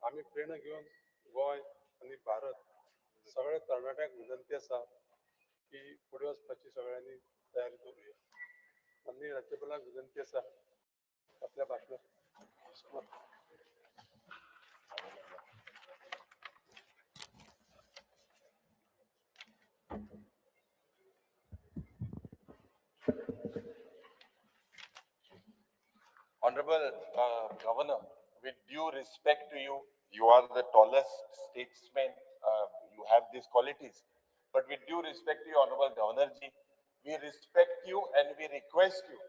आम्ही प्रेरणा घेऊन गोय आणि भारत सगळ्या तरणाट्यांक विनंती आसा की फुडें वचपाची सगळ्यांनी तयारी करूया. आणि राज्यपालांक विनंती आसा आपल्या भाशणात Honorable Governor, with due respect to you, you are the tallest statesman. You have these qualities. But with due respect to you, Honorable Governor Ji, we respect you and we request you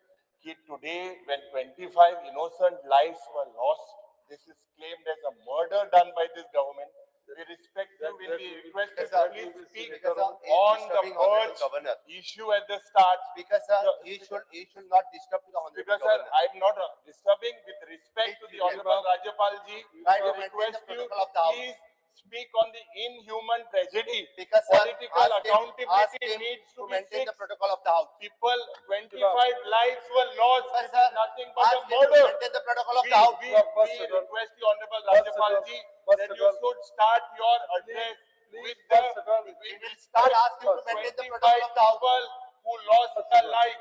that today, when 25 innocent lives were lost, this is claimed as a murder done by this government. We respect you. We request you to please speak on the purge issue at the start. Because he should not disturb the honorable Because governor. I am not disturbing. With respect to the Honorable Rajapal Ji, Try I to maintain request the you protocol of the to House. please speak on the inhuman tragedy. Because Political ask accountability him needs to to be maintain the fixed. protocol of the House. People, 25 lives were lost. Yes, This sir. is nothing but a Ask him to murder. maintain the protocol of We, the House. we, we request the Honorable Rajapal Ji that you should start your address with the. We will start asking to maintain the protocol of the House. People who lost their lives.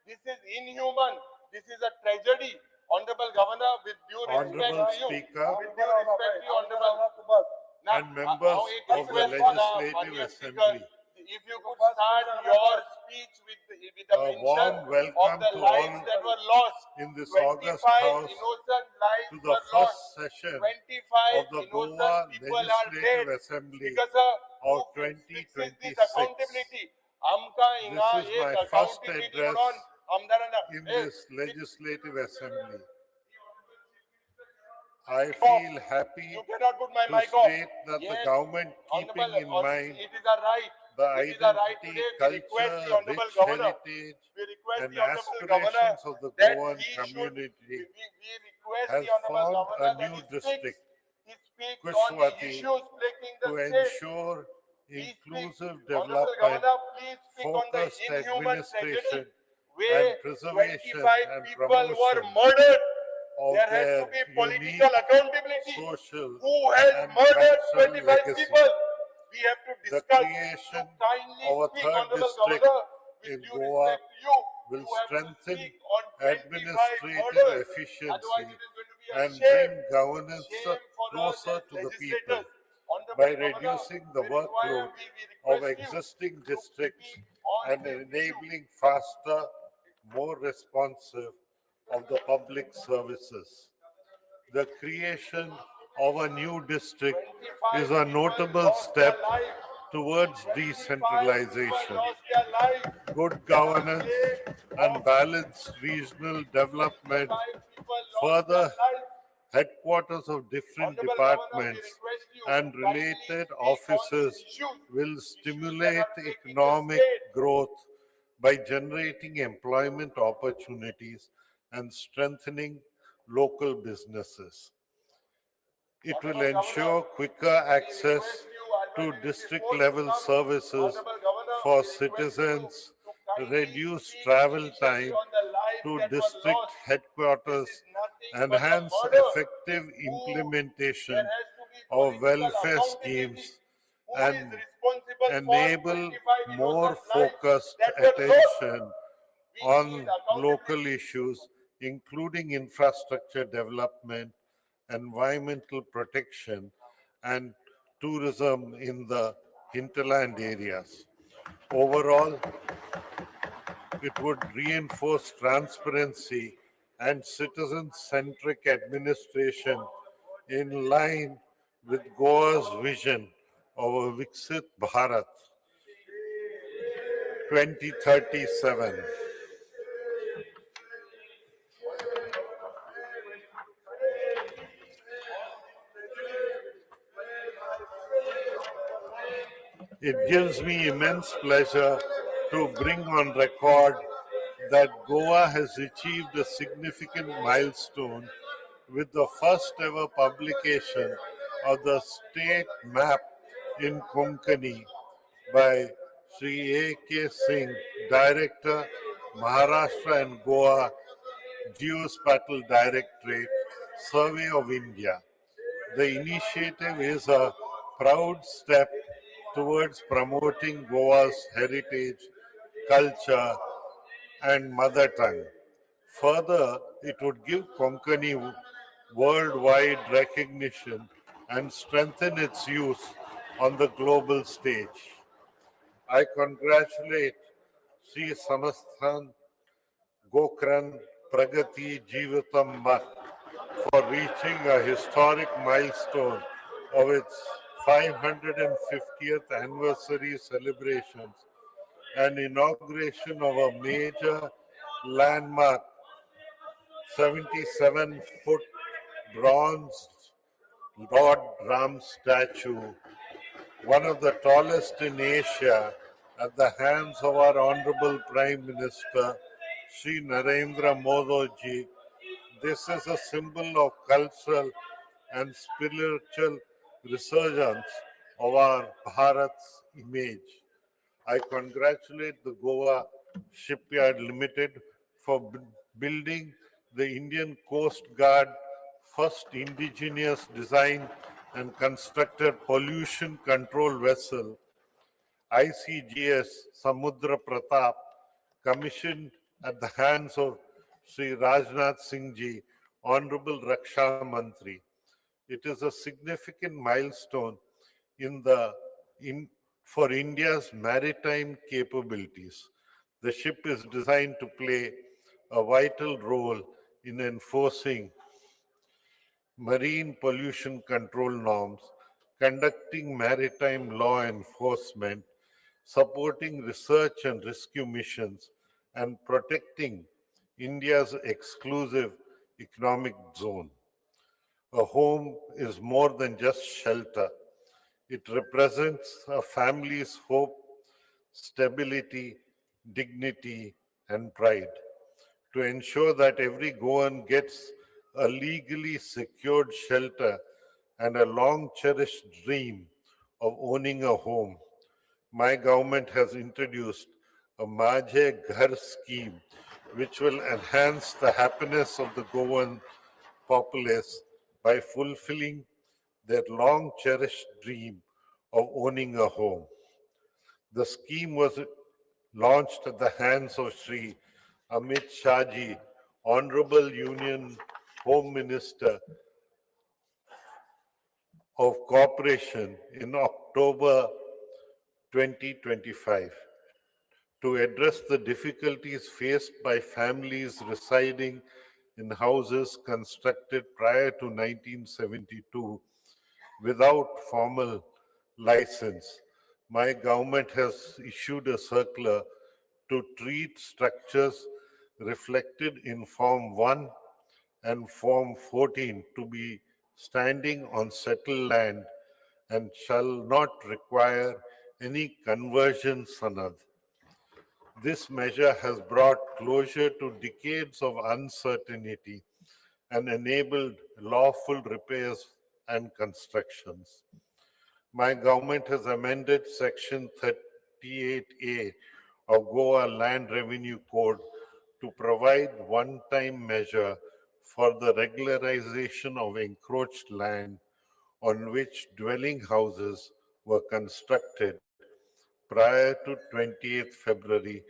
This is inhuman. This is a tragedy. Honorable Governor, with due respect Honorable to you, Speaker with due respect to you, Honorable. Now, and members now a of the request, Legislative Honorable Assembly. Speaker, if you could start your speech with a A mention warm of welcome the to lives all that were lost. in this 25 August House innocent lives to the were first lost. session 25 of the innocent Goa people are dead. Legislative Assembly Because of who fixes this 2026. accountability? Amka inga This is ek my first accountability address म्हणून आमदारांना in Hey, this Legislative Assembly. I feel happy you cannot put my to mic off. state that the Yes, government keeping in Honorable, mind it is a right. the It is a right identity, today. We request the culture, Honorable rich Governor. heritage We request and the Honorable Governor aspirations of the that Goan he should. community We request has the Honorable formed Governor a that new he district, speaks on the Kushwati, issues plaguing the to state. ensure He speaks. inclusive Honorable development, Governor, please speak on the focused inhuman administration tragedy where and preservation 25 and people were promotion murdered. of There has their to be unique political accountability. social Who has and murdered cultural 25 legacy. people? We have to The discuss. creation So kindly of a speak, third Honorable district Governor, with in due Goa respect to you. will You have to strengthen speak on 25 administrative murders. efficiency Otherwise, it is going to be a and shame. bring governance Shame for us closer as to the people legislators. Honorable by Governor, reducing the we require- workload we of request you existing to districts speak on and this enabling faster, more responsive of the public services. The creation of a new district is a notable step towards decentralization. Good governance and balanced regional development. Further, headquarters of different departments and related offices will stimulate economic growth by generating employment opportunities and strengthening local businesses. It will ensure quicker access to district-level services for citizens, reduce travel time to district headquarters, enhance effective implementation of welfare schemes, and enable more focused attention on local issues, including infrastructure development, environmental protection, and tourism in the hinterland areas. Overall, it would reinforce transparency and citizen-centric administration in line with Goa's vision of a Viksit Bharat 2037. It gives me immense pleasure to bring on record that Goa has achieved a significant milestone with the first ever publication of the state map in Konkani by Sri A.K. Singh, Director, Maharashtra and Goa Geospatial Directorate, Survey of India. The initiative is a proud step towards promoting Goa's heritage, culture, and mother tongue. Further, it would give Konkani worldwide recognition and strengthen its use on the global stage. I congratulate Sri Samasthan Gokran Pragati Jivatamba for reaching a historic milestone of its 550th anniversary celebrations and inauguration of a major landmark 77-foot bronze Lord Ram statue, one of the tallest in Asia, at the hands of our Honorable Prime Minister Sri Narendra Modi. This is a symbol of cultural and spiritual resurgence of our Bharat's image. I congratulate the Goa Shipyard Limited for building the Indian Coast Guard first indigenous design and constructed pollution control vessel ICGS Samudra Pratap, commissioned at the hands of Sri Rajnath Singh Ji, Honorable Raksha Mantri. It is a significant milestone in for India's maritime capabilities. The ship is designed to play a vital role in enforcing marine pollution control norms, conducting maritime law enforcement, supporting research and rescue missions, and protecting India's exclusive economic zone. A home is more than just shelter. It represents a family's hope, stability, dignity, and pride. To ensure that every Goan gets a legally secured shelter and a long cherished dream of owning a home, my government has introduced a Majhe Ghar scheme which will enhance the happiness of the Goan populace by fulfilling their long cherished dream of owning a home. The scheme was launched at the hands of Sri Amit Shahji, Honorable Union Home Minister of Cooperation in October 2025 to address the difficulties faced by families residing in houses constructed prior to 1972 without formal license. My government has issued a circular to treat structures reflected in Form 1 and Form 14 to be standing on settled land and shall not require any conversion sanad. This measure has brought closure to decades of uncertainty and enabled lawful repairs and constructions. My government has amended Section 38A of Goa Land Revenue Code to provide one-time measure for the regularization of encroached land on which dwelling houses were constructed prior to 20th February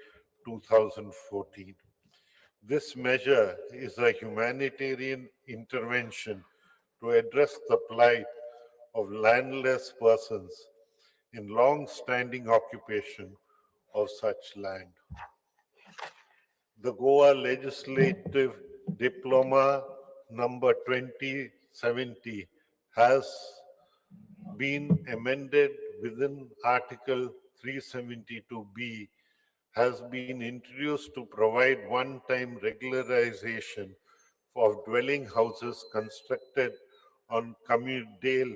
2014. This measure is a humanitarian intervention to address the plight of landless persons in long-standing occupation of such land. The Goa Legislative Diploma number 2070 has been amended within Article 372B has been introduced to provide one-time regularization of dwelling houses constructed on communal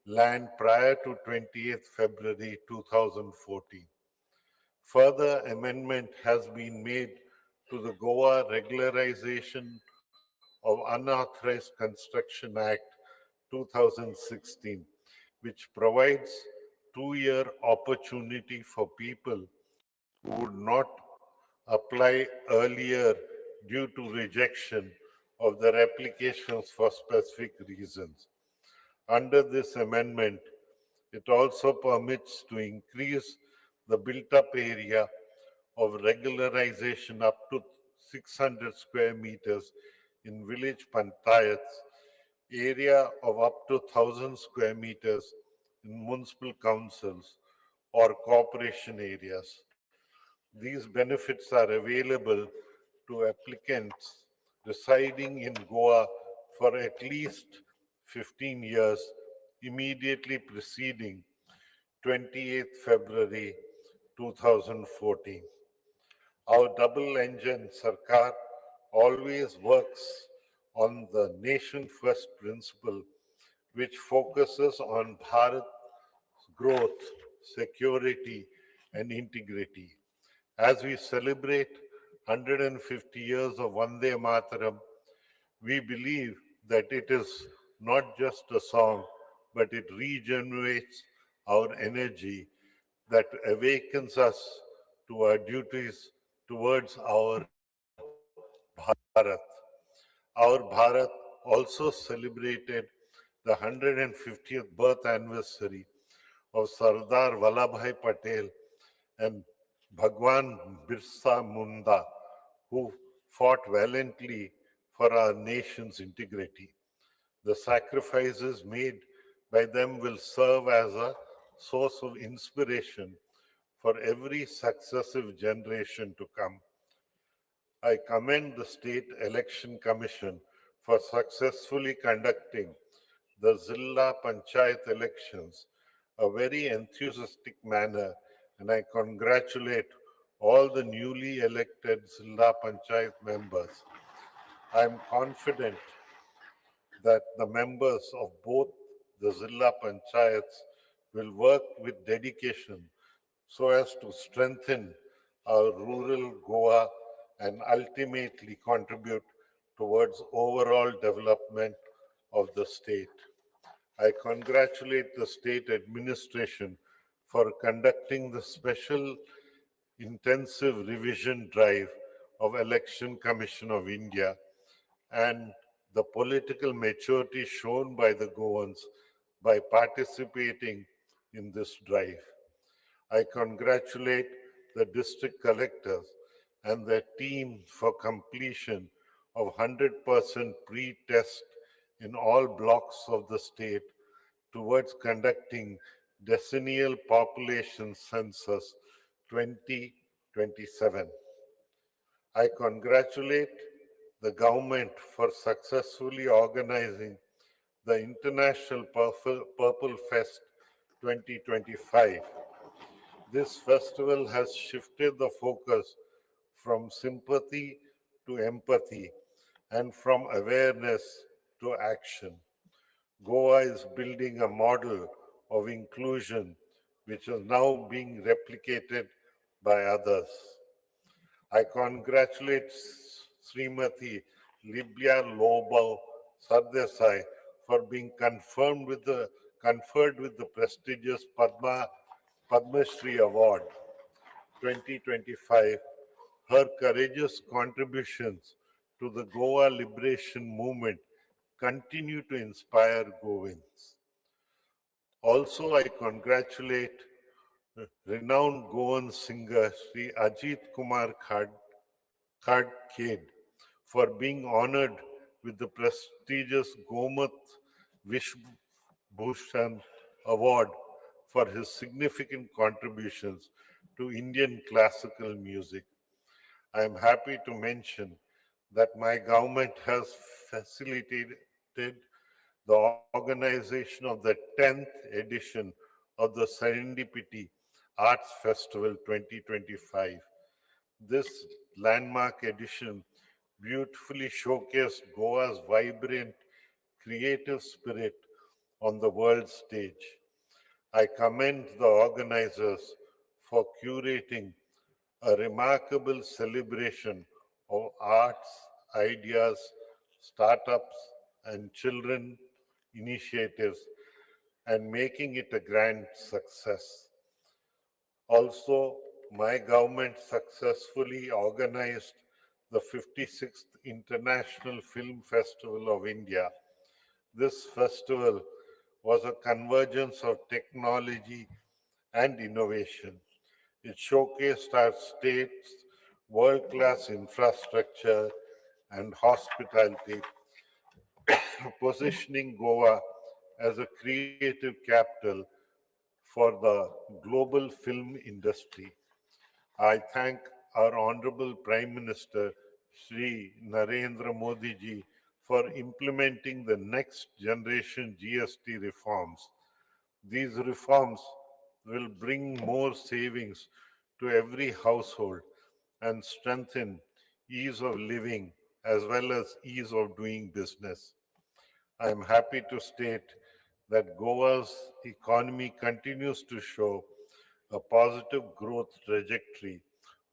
land prior to 20th February 2014. Further amendment has been made to the Goa Regularization of Unauthorized Construction Act 2016, which provides 2-year opportunity for people who would not apply earlier due to rejection of their applications for specific reasons. Under this amendment, it also permits to increase the built-up area of regularization up to 600 square meters in village panchayats, area of up to 1,000 square meters in municipal councils or corporation areas. These benefits are available to applicants residing in Goa for at least 15 years immediately preceding 28th February 2014. Our double engine Sarkar always works on the nation first principle, which focuses on Bharat's growth, security, and integrity. As we celebrate 150 years of Vande Mataram, we believe that it is not just a song, but it regenerates our energy that awakens us to our duties towards our Bharat. Our Bharat also celebrated the 150th birth anniversary of Sardar Vallabhbhai Patel and Bhagwan Birsa Munda, who fought valiantly for our nation's integrity. The sacrifices made by them will serve as a source of inspiration for every successive generation to come. I commend the State Election Commission for successfully conducting the Zilla Panchayat elections a very enthusiastic manner, and I congratulate all the newly elected Zilla Panchayat members. I am confident that the members of both the Zilla Panchayats will work with dedication so as to strengthen our rural Goa and ultimately contribute towards overall development of the state. I congratulate the state administration for conducting the special intensive revision drive of Election Commission of India and the political maturity shown by the Goans by participating in this drive. I congratulate the district collectors and their team for completion of 100% pre-test in all blocks of the state towards conducting decennial population census 2027. I congratulate the government for successfully organizing the International Purple Fest 2025. This festival has shifted the focus from sympathy to empathy and from awareness to action. Goa is building a model of inclusion which is now being replicated by others. I congratulate Srimati Libya Lobo Sardesai for being conferred with the prestigious Padma Shri Award 2025. Her courageous contributions to the Goa liberation movement continue to inspire Goans. Also, I congratulate renowned Goan singer Sri Ajit Kumar Khadkhed for being honored with the prestigious Gomat Vishbhushan Award for his significant contributions to Indian classical music. I am happy to mention that my government has facilitated the organization of the 10th edition of the Serendipity Arts Festival 2025. This landmark edition beautifully showcased Goa's vibrant creative spirit on the world stage. I commend the organizers for curating a remarkable celebration of arts, ideas, startups, and children initiatives and making it a grand success. Also, my government successfully organized the 56th International Film Festival of India. This festival was a convergence of technology and innovation. It showcased our state's world-class infrastructure and hospitality, positioning Goa as a creative capital for the global film industry. I thank our Honorable Prime Minister Shri Narendra Modi ji for implementing the next generation GST reforms. These reforms will bring more savings to every household and strengthen ease of living as well as ease of doing business. I am happy to state that Goa's economy continues to show a positive growth trajectory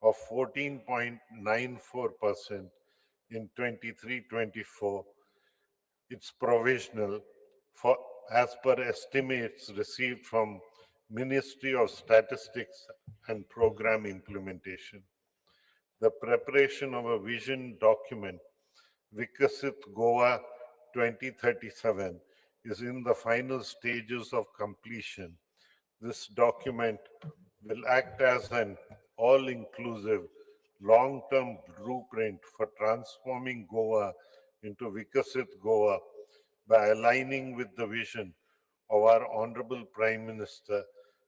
of 14.94% in 23-24. It's provisional for as per estimates received from Ministry of Statistics and Program Implementation. The preparation of a vision document, Vikasit Goa 2037, is in the final stages of completion. This document will act as an all-inclusive, long-term blueprint for transforming Goa into Vikasit Goa by aligning with the vision of our Honorable Prime Minister,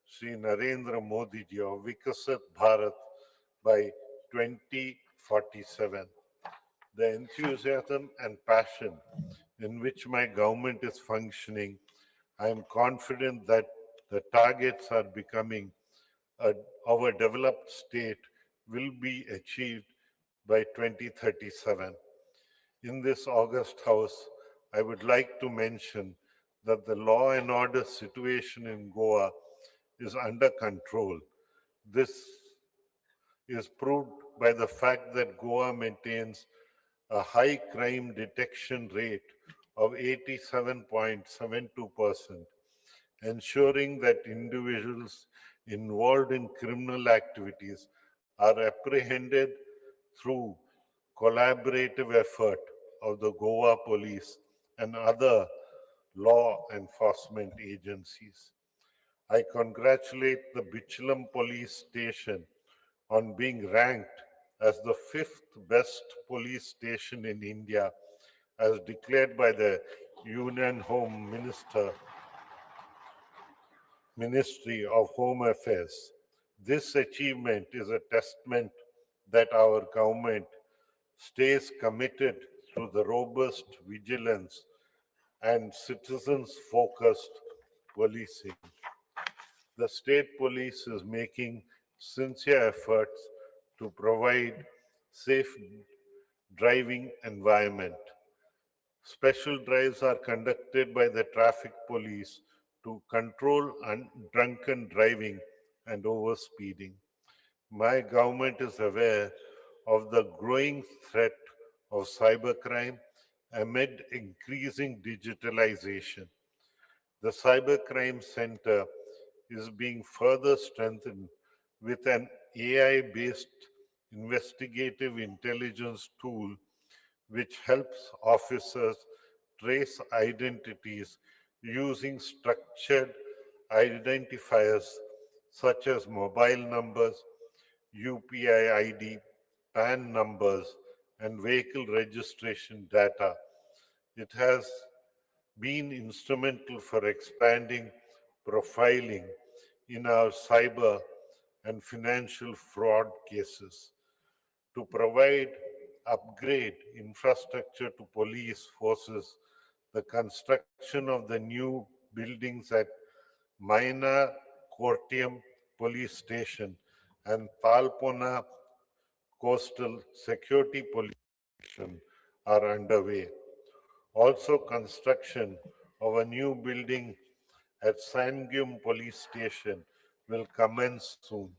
Sri Narendra Modi ji of Vikasit Bharat by 2047. The enthusiasm and passion in which my government is functioning, I am confident that the targets are becoming our developed state will be achieved by 2037. In this August House, I would like to mention that the law and order situation in Goa is under control. This is proved by the fact that Goa maintains a high crime detection rate of 87.72%, ensuring that individuals involved in criminal activities are apprehended through collaborative effort of the Goa police and other law enforcement agencies. I congratulate the Bichalam police station on being ranked as the fifth best police station in India as declared by the Union Home Ministry of Home Affairs. This achievement is a testament that our government stays committed to the robust vigilance and citizens-focused policing. The state police is making sincere efforts to provide safe driving environment. Special drives are conducted by the traffic police to control drunken driving and overspeeding. My government is aware of the growing threat of cybercrime amid increasing digitalization. The Cybercrime Center is being further strengthened with an AI-based investigative intelligence tool which helps officers trace identities using structured identifiers such as mobile numbers, UPI ID, PAN numbers, and vehicle registration data. It has been instrumental for expanding profiling in our cyber and financial fraud cases. To provide upgrade infrastructure to police forces, the construction of the new buildings at Maina Kortium Police Station and Talpona Coastal Security Police Station are underway. Also, construction of a new building at Sangam Police Station will commence soon.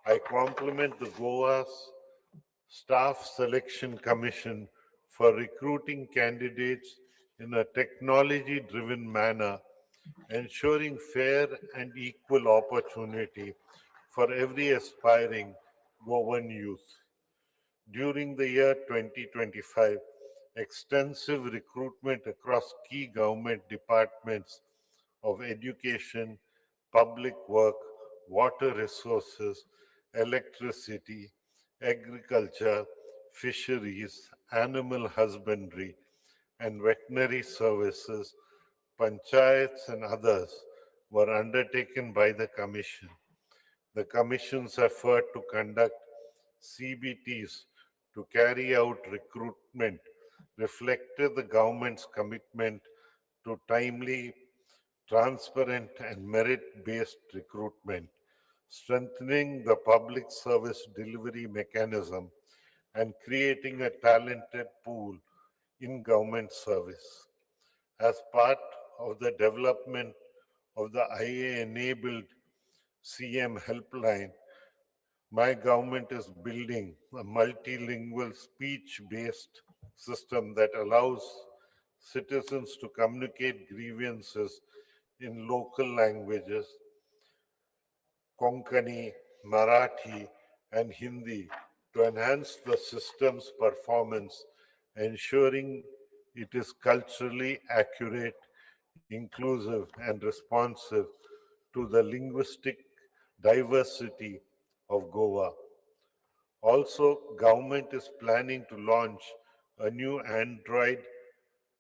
I compliment the Goa's Staff Selection Commission for recruiting candidates in a technology driven manner, ensuring fair and equal opportunity for every aspiring Goan youth. During the year 2025, extensive recruitment across key government departments of education, public work, water resources, electricity, agriculture, fisheries, animal husbandry, and veterinary services, panchayats, and others were undertaken by the Commission. The Commission's effort to conduct CBTs to carry out recruitment reflected the government's commitment to timely, transparent, and merit based recruitment, strengthening the public service delivery mechanism and creating a talented pool in government service. As part of the development of the IA enabled CM helpline, my government is building a multilingual speech based system that allows citizens to communicate grievances in local languages, Konkani, Marathi, and Hindi, to enhance the system's performance, ensuring it is culturally accurate, inclusive, and responsive to the linguistic diversity of Goa. Also, government is planning to launch a new Android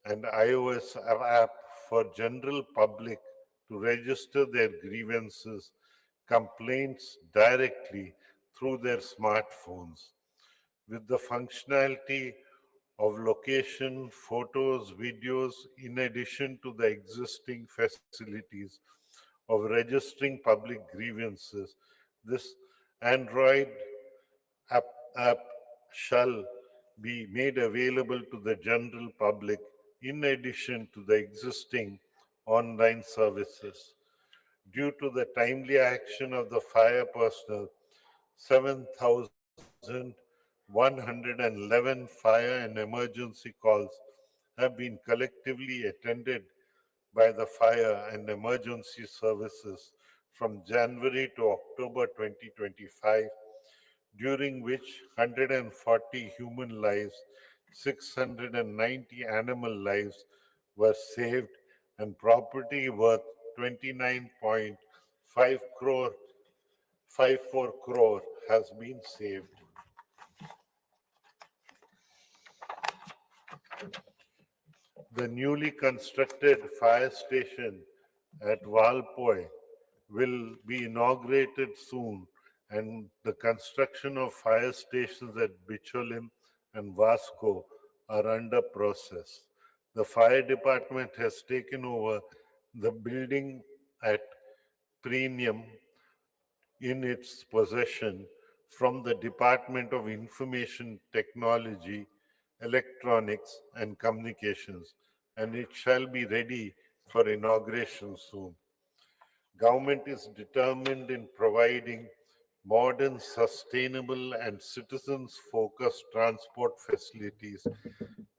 and iOS app for general public to register their grievances, complaints directly through their smartphones. With the functionality of location, photos, videos, in addition to the existing facilities of registering public grievances, this Android app, app shall be made available to the general public in addition to the existing online services. Due to the timely action of the fire personnel, 7,111 fire and emergency calls have been collectively attended by the fire and emergency services from January to October 2025, during which 140 human lives, 690 animal lives were saved, and property worth 29.5 crore 54 crore has been saved. The newly constructed fire station at Valpoi will be inaugurated soon, and the construction of fire stations at Bicholim and Vasco are under process. The fire department has taken over the building at Premium in its possession from the Department of Information Technology, Electronics and Communications, and it shall be ready for inauguration soon. Government is determined in providing modern, sustainable, and citizens-focused transport facilities,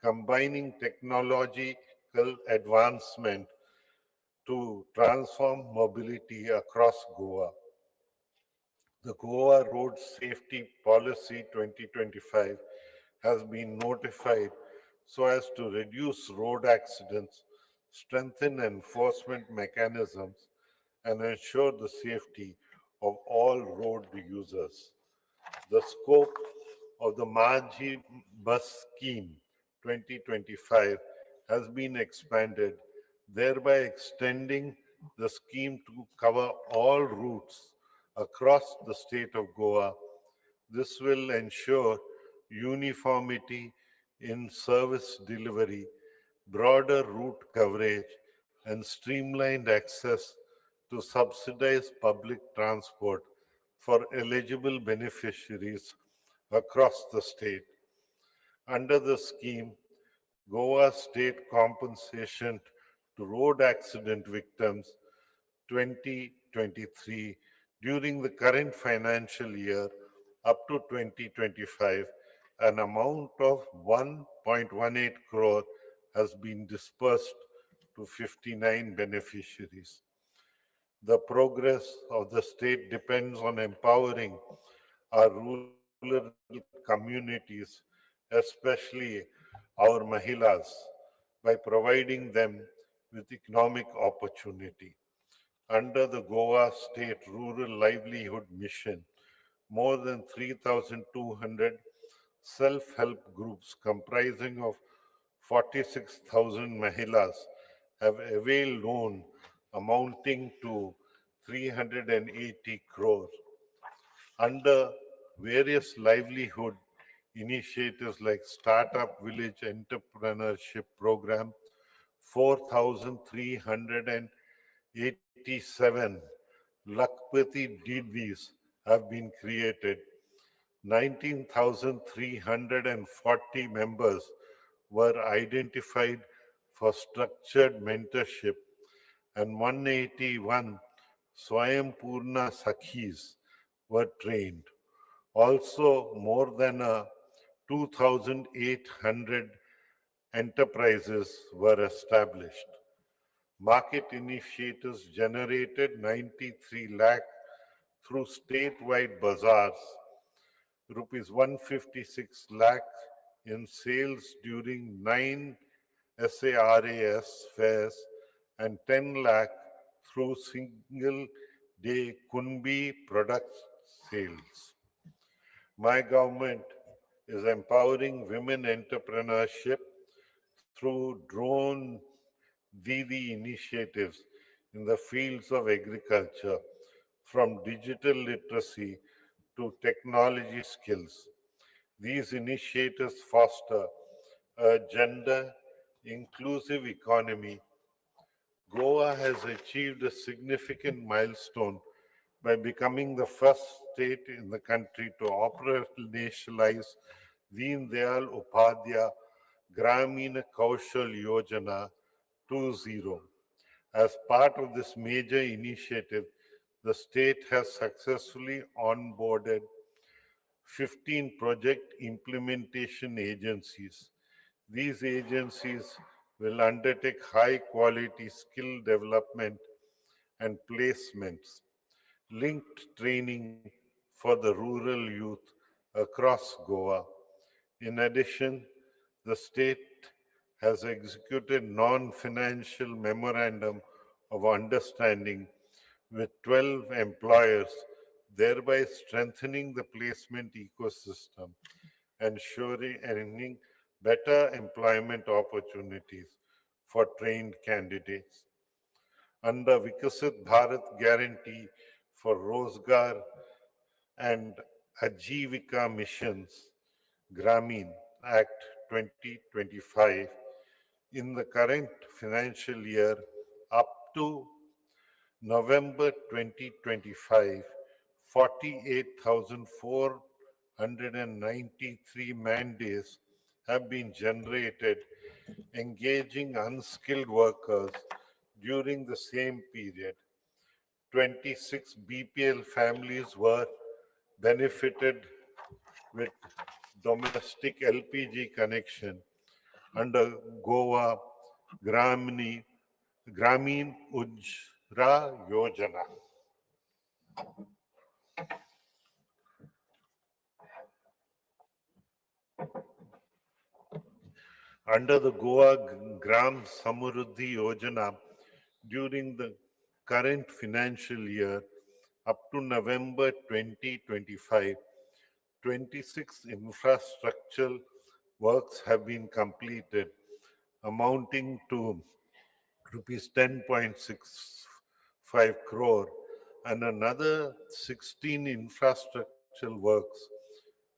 combining technological advancement to transform mobility across Goa. The Goa Road Safety Policy 2025 has been notified so as to reduce road accidents, strengthen enforcement mechanisms, and ensure the safety of all road users. The scope of the Maji Bus Scheme 2025 has been expanded, thereby extending the scheme to cover all routes across the state of Goa. This will ensure uniformity in service delivery, broader route coverage, and streamlined access to subsidized public transport for eligible beneficiaries across the state. Under the scheme, Goa state compensation to road accident victims 2023 during the current financial year up to 2025, an amount of 1.18 crore has been dispersed to 59 beneficiaries. The progress of the state depends on empowering our rural communities, especially our Mahilas, by providing them with with economic opportunity. Under the Goa State Rural Livelihood Mission, more than 3,200 self-help groups comprising of 46,000 Mahilas have availed loan amounting to 380 crore. Under various livelihood initiatives like Startup Village Entrepreneurship Program, 4,387 Lakpati DDs have been created. 19,340 members were identified for structured mentorship and 181 Swayam Sakhis were trained. Also, more than 2,800 enterprises were established. Market initiatives generated 93 lakh through statewide bazaars, rupees 156 lakh in sales during 9 SARAS fairs and 10 lakh through single day Kunbi product sales. My government is empowering women entrepreneurship through drone Didi initiatives in the fields of agriculture, from digital literacy to technology skills. These initiatives foster a gender inclusive economy. Goa has achieved a significant milestone by becoming the first state in the country to operationalize Deen Dayal Upadhyaya Grameen Kaushal Yojana 2.0. As part of this major initiative, the state has successfully onboarded 15 project implementation agencies. These agencies will undertake high quality skill development and placements, linked training for the rural youth across Goa. In addition, the state has executed non-financial memorandum of understanding with 12 employers, thereby strengthening the placement ecosystem, ensuring better employment opportunities for trained candidates. Under Vikasit Bharat Guarantee for Rozgar and Ajivika Missions, Grameen Act 2025, in the current financial year up to November 2025, 48,493 man days have been generated engaging unskilled workers during the same period. 26 BPL families were benefited with domestic LPG connection under Goa Grameen Ujra Yojana. Under the Goa Gram Samruddhi Yojana, during the current financial year up to November 2025, 26 infrastructural works have been completed, amounting to rupees 10.65 crore, and another 16 infrastructural works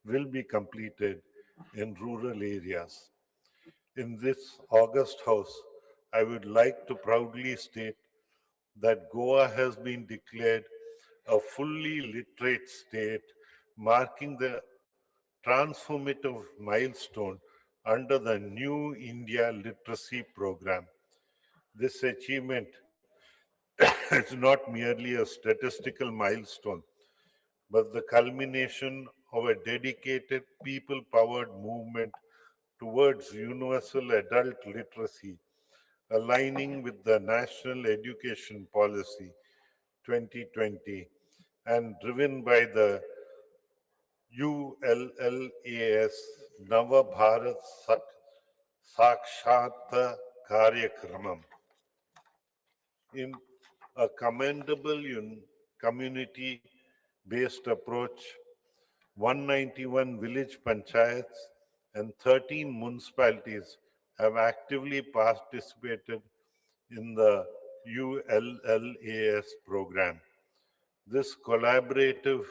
will be completed in rural areas. In this August House, I would like to proudly state that Goa has been declared a fully literate state, marking the transformative milestone under the New India Literacy Program. This achievement is not merely a statistical milestone, but the culmination of a dedicated people powered movement towards universal adult literacy, aligning with the National Education Policy 2020 and driven by the ULLAS Nava Bharat Sakshata Karyakramam. In a commendable community-based approach, 191 village panchayats and 13 municipalities have actively participated in the ULLAS program. This collaborative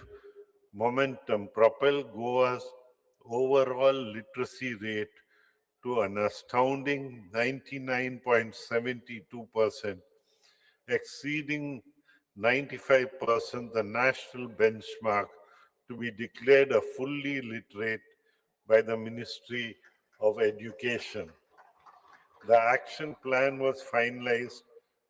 momentum propelled Goa's overall literacy rate to an astounding 99.72%, exceeding 95% the national benchmark to be declared a fully literate by the Ministry of Education. The action plan was finalized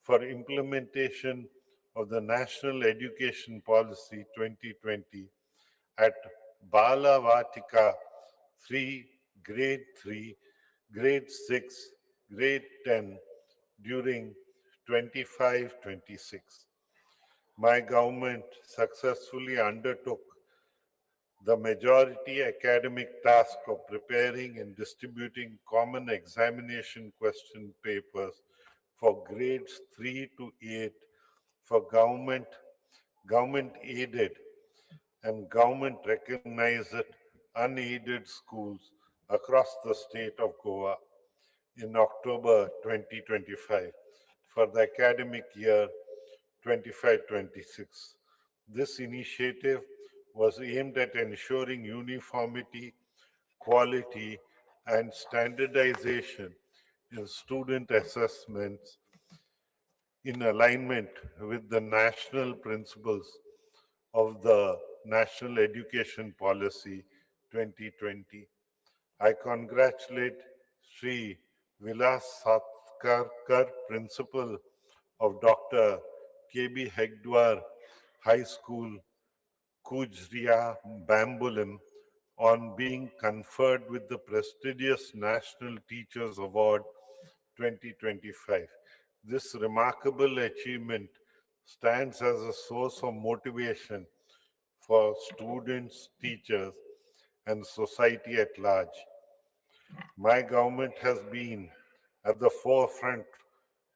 for implementation of the National Education Policy 2020 at Balavatika 3, Grade 3, Grade 6, Grade 10 during 25-26. My government successfully undertook the majority academic task of preparing and distributing common examination question papers for grades 3 to 8 for government aided and government recognized unaided schools across the state of Goa in October 2025 for the academic year 25-26. This initiative was aimed at ensuring uniformity, quality, and standardization in student assessments in alignment with the national principles of the National Education Policy 2020. I congratulate Sri Vilas Satkarkar, Principal of Dr. K.B. Hegdwar High School, Kujria, Bambulim, on being conferred with the prestigious National Teachers Award 2025. This remarkable achievement stands as a source of motivation for students, teachers, and society at large. My government has been at the forefront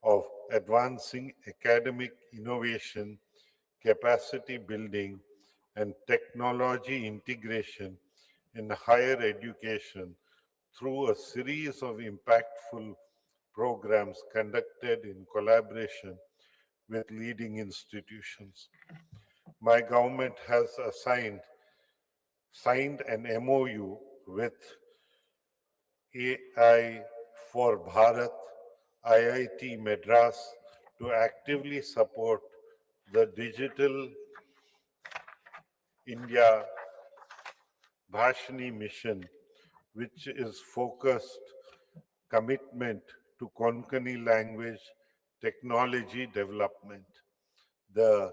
of advancing academic innovation, capacity building, and technology integration in higher education through a series of impactful programs conducted in collaboration with leading institutions. My government has signed an MOU with AI for Bharat, IIT Madras to actively support the Digital India Bhashini mission, which is focused commitment to Konkani language technology development. The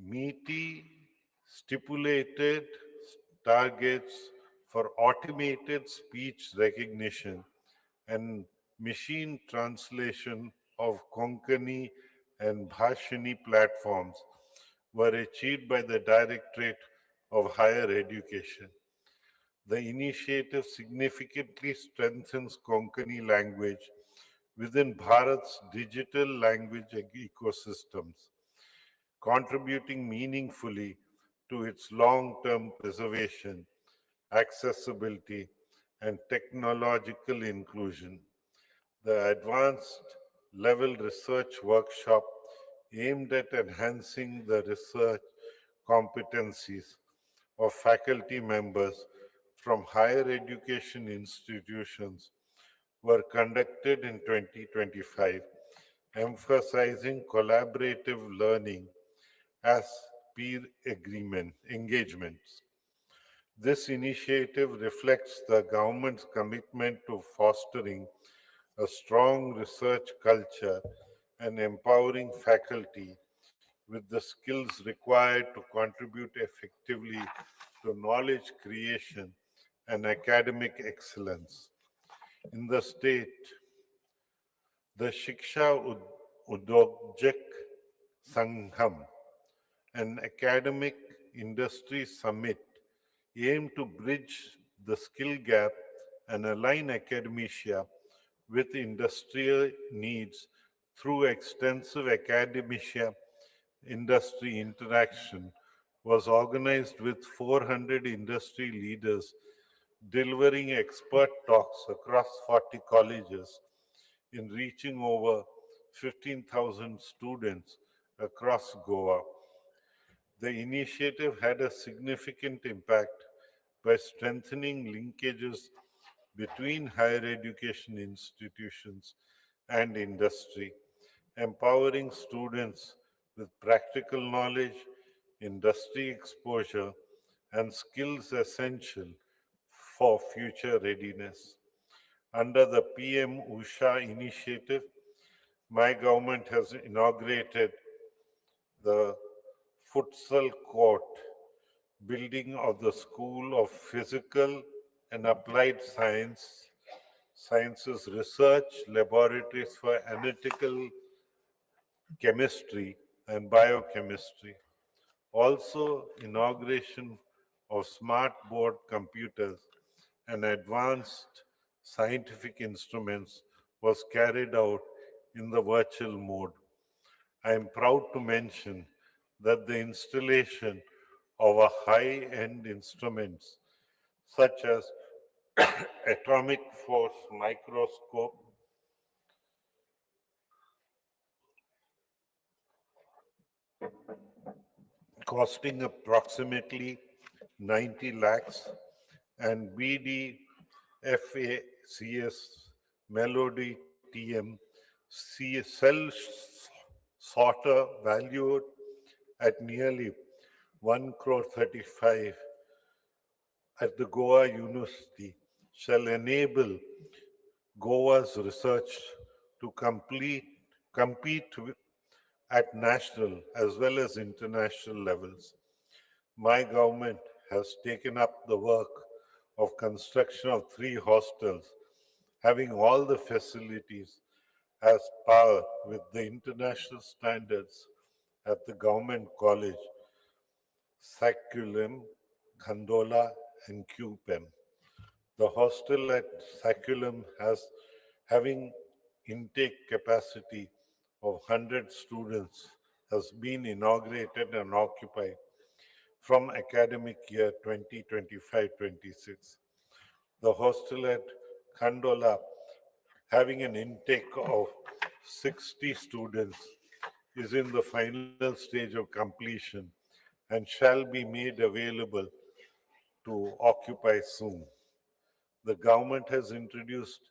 meaty stipulated targets for automated speech recognition and machine translation of Konkani and Bhashini platforms were achieved by the Directorate of Higher Education. The initiative significantly strengthens Konkani language within Bharat's digital language ecosystems, contributing meaningfully to its long-term preservation, accessibility, and technological inclusion. The advanced level research workshop aimed at enhancing the research competencies of faculty members from higher education institutions were conducted in 2025, emphasizing collaborative learning as peer engagements. This initiative reflects the government's commitment to fostering a strong research culture and empowering faculty with the skills required to contribute effectively to knowledge creation and academic excellence. In the state, the Udogjak Sangham, an academic industry summit, aimed to bridge the skill gap and align academia with industrial needs through extensive academia industry interaction, was organized with 400 industry leaders delivering expert talks across 40 colleges in reaching over 15,000 students across Goa. The initiative had a significant impact by strengthening linkages between higher education institutions and industry, empowering students with practical knowledge, industry exposure, and skills essential for future readiness. Under the PM Usha initiative, my government has inaugurated the futsal court building of the School of Physical and Applied Sciences Research Laboratories for Analytical Chemistry and Biochemistry. Also, inauguration of smart board computers and advanced scientific instruments was carried out in the virtual mode. I am proud to mention that the installation of a high-end instruments such as atomic force microscope costing approximately 90 lakhs and BDFACS Melody TM cell sorter valued at nearly 1 crore 35 at the Goa University shall enable Goa's research to compete at national as well as international levels. My government has taken up the work of construction of 3 hostels, having all the facilities as par with the international standards at the Government College, Saculum, Khandola, and QPEM. The hostel at Saculum has having intake capacity of 100 students has been inaugurated and occupied from academic year 2025-26. The hostel at Khandola having an intake of 60 students is in the final stage of completion and shall be made available to occupy soon. The government has introduced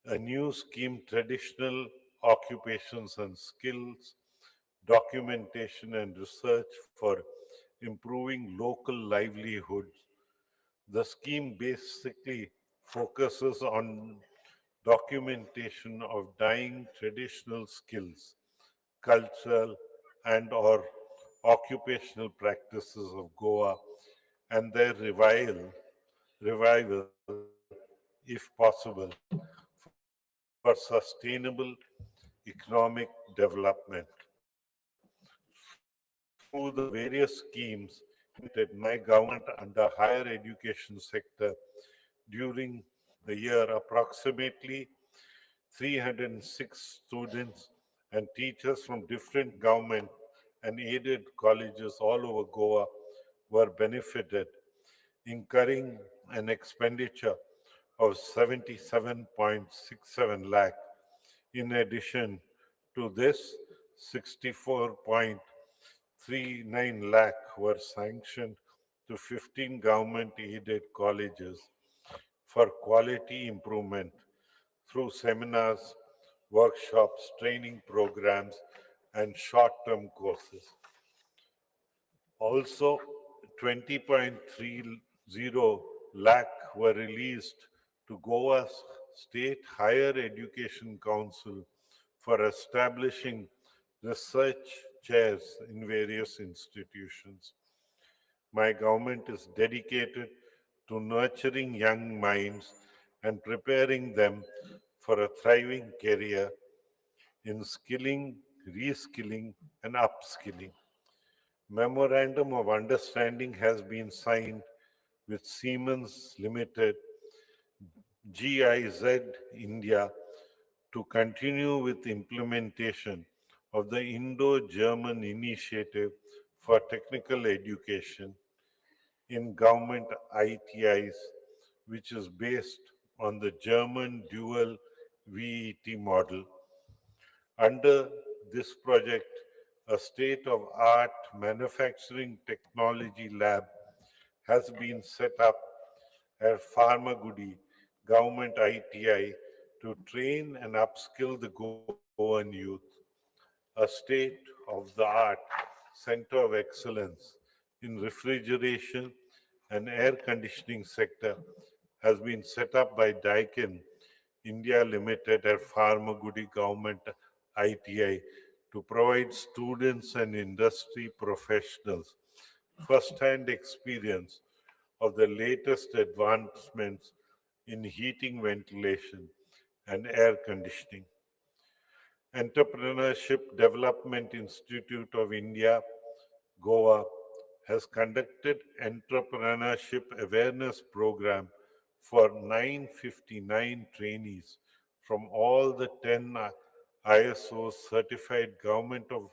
a new scheme, Traditional Occupations and Skills, Documentation and Research for Improving Local Livelihoods. The scheme basically focuses on documentation of dying traditional skills, cultural and or occupational practices of Goa and their revival, if possible, for sustainable economic development. Through the various schemes implemented my government under higher education sector during the year, approximately 306 students and teachers from different government and aided colleges all over Goa were benefited, incurring an expenditure of 77.67 lakh. In addition to this, 64.39 lakh were sanctioned to 15 government aided colleges for quality improvement through seminars, workshops, training programs, and short-term courses. Also, 20.30 lakh were released to Goa's State Higher Education Council for establishing research chairs in various institutions. My government is dedicated to nurturing young minds and preparing them for a thriving career in skilling, reskilling, and upskilling. Memorandum of Understanding has been signed with Siemens Limited, GIZ India, to continue with implementation of the Indo-German Initiative for Technical Education in government ITIs, which is based on the German dual VET model. Under this project, a state-of-art manufacturing technology lab has been set up at Pharmagudi Government ITI to train and upskill the Goan youth. A state-of-the-art center of excellence in refrigeration and air conditioning sector has been set up by Daikin India Limited at Pharmagudi Government ITI to provide students and industry professionals first-hand experience of the latest advancements in heating, ventilation, and air conditioning. Entrepreneurship Development Institute of India, Goa, has conducted entrepreneurship awareness program for 959 trainees from all the 10 ISO certified government of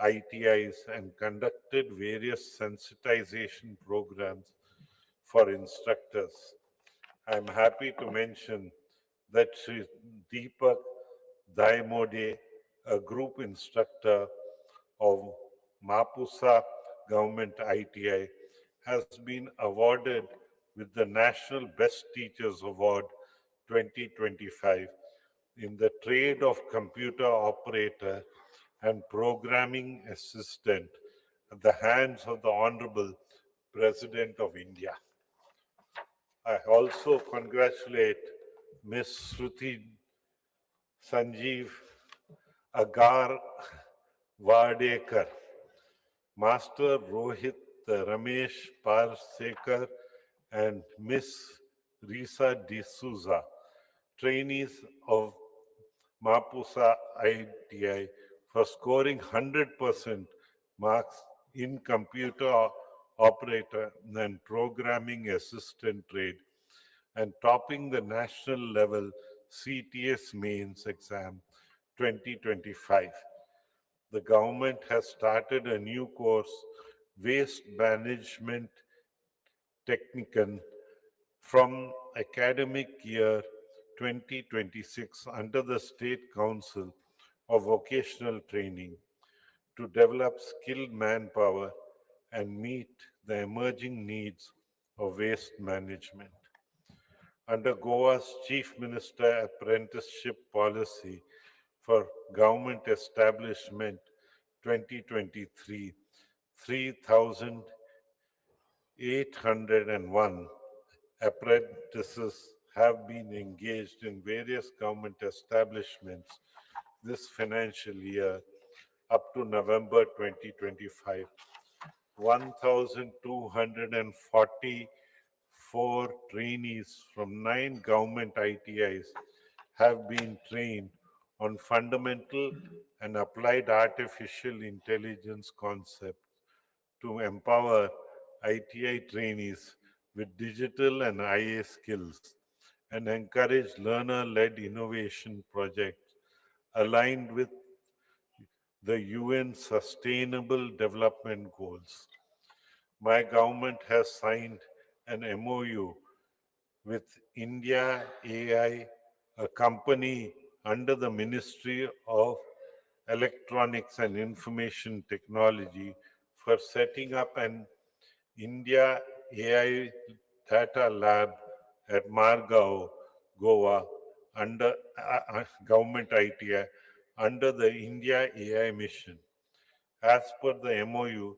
ITIs and conducted various sensitization programs for instructors. I am happy to mention that Sri Deepak Daimode, a group instructor of Mapusa Government ITI, has been awarded with the National Best Teachers Award 2025 in the trade of computer operator and programming assistant at the hands of the Honorable President of India. I also congratulate Ms. Shruti Sanjeev Agar Vardekar, Master Rohit Ramesh Parsekar, and Miss Risa D'Souza, trainees of Mapusa ITI, for scoring 100% marks in computer operator and programming assistant trade and topping the national level CTS mains exam 2025. The government has started a new course, Waste Management Technican, from academic year 2026 under the State Council of Vocational Training to develop skilled manpower and meet the emerging needs of waste management. Under Goa's Chief Minister Apprenticeship Policy for Government Establishment 2023, 3,801 apprentices have been engaged in various government establishments this financial year up to November 2025. 1,244 trainees from 9 government ITIs have been trained on fundamental and applied artificial intelligence concepts to empower ITI trainees with digital and IA skills and encourage learner-led innovation projects aligned with the UN Sustainable Development Goals. My government has signed an MOU with India AI, a company under the Ministry of Electronics and Information Technology, for setting up an India AI Data Lab at Margao, Goa, under government ITI, under the India AI mission. As per the MOU,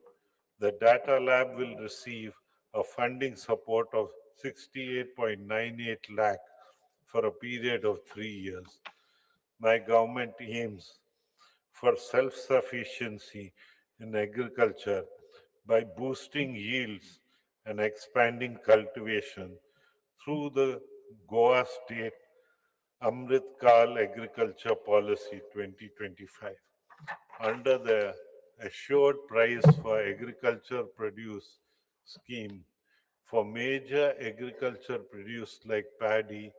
the data lab will receive a funding support of 68.98 lakh for a period of 3 years. My government aims for self-sufficiency in agriculture by boosting yields and expanding cultivation through the Goa State Amrit Kal Agriculture Policy 2025. Under the Assured Price for Agriculture Produce scheme for major agriculture produce like paddy,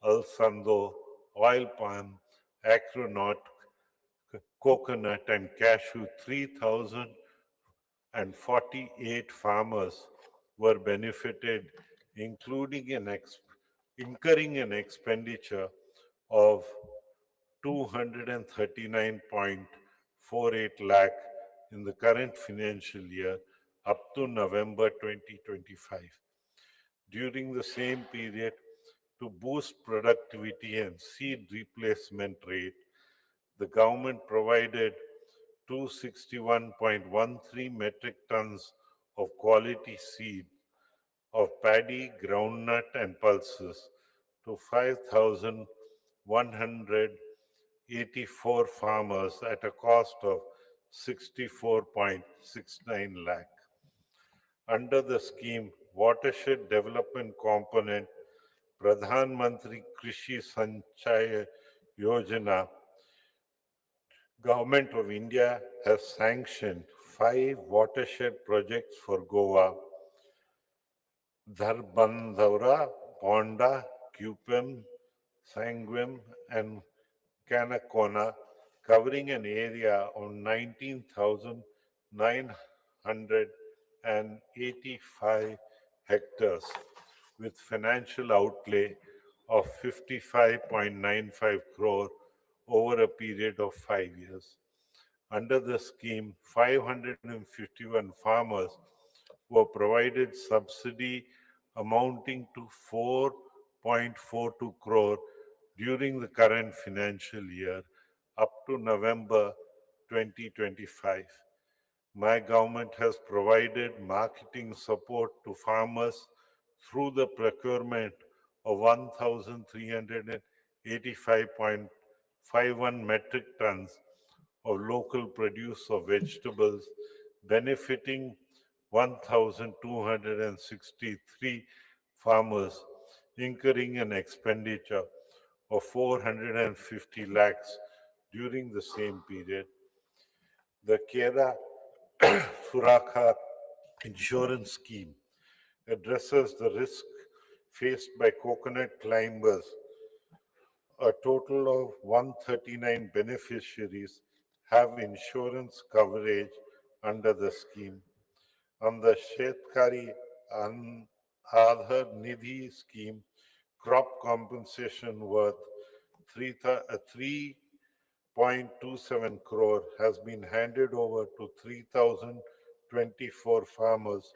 alsando, oil palm, Acronaut, coconut, and cashew. 3,048 farmers were benefited, incurring an expenditure of 239.48 lakh in the current financial year up to November 2025. During the same period, to boost productivity and seed replacement rate, the government provided 261.13 metric tons of quality seed of paddy, groundnut, and pulses to 5,184 farmers at a cost of 64.69 lakh. Under the scheme, Watershed Development Component, Pradhan Mantri Krishi Sanchaya Yojana, Government of India has sanctioned 5 watershed projects for Goa: Dharbandhara, Ponda, Cupim, Sanguim, and Canacona, covering an area of 19,985 hectares, with financial outlay of 55.95 crore over a period of 5 years. Under the scheme, 551 farmers were provided subsidy amounting to 4.42 crore during the current financial year up to November 2025. My government has provided marketing support to farmers through the procurement of 1,385.51 metric tons of local produce of vegetables, benefiting 1,263 farmers, incurring an expenditure of 450 lakhs during the same period. The Kera Surakha insurance scheme addresses the risk faced by coconut climbers. A total of 139 beneficiaries have insurance coverage under the scheme. Under Shetkari Aadhar Nidhi scheme, crop compensation worth 3.27 crore has been handed over to 3,024 farmers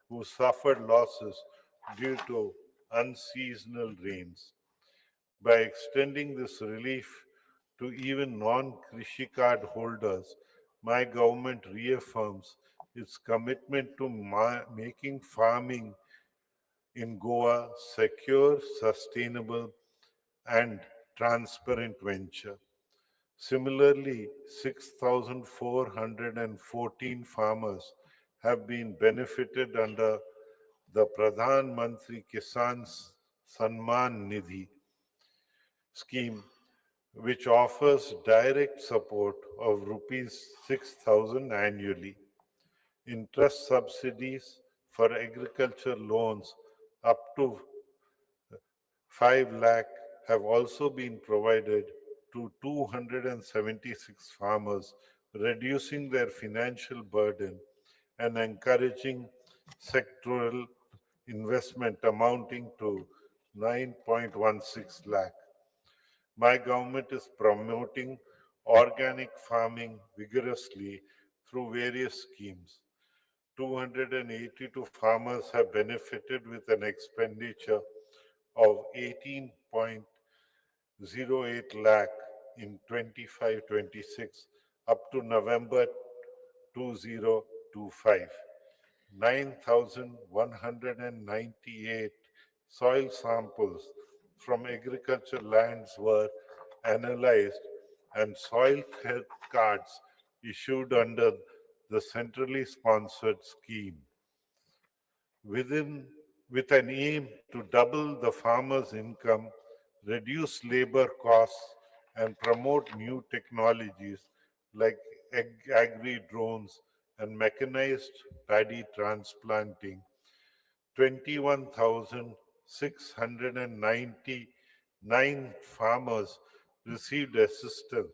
who suffered losses due to unseasonal rains. By extending this relief to even non-Krishi card holders, my government reaffirms its commitment to making farming in Goa secure, sustainable, and transparent venture. Similarly, 6,414 farmers have been benefited under the Pradhan Mantri Kisan Sanman Nidhi scheme, which offers direct support of rupees 6,000 annually. Interest subsidies for agriculture loans up to 5 lakh have also been provided to 276 farmers, reducing their financial burden and encouraging sectoral investment amounting to 9.16 lakh. My government is promoting organic farming vigorously through various schemes. 282 farmers have benefited with an expenditure of 18.08 lakh in 25-26 up to November 2025. 9,198 soil samples from agriculture lands were analyzed and soil health cards issued under the centrally sponsored scheme. With an aim to double the farmer's income, reduce labor costs, and promote new technologies like agri-drones and mechanized paddy transplanting, 21,699 farmers received assistance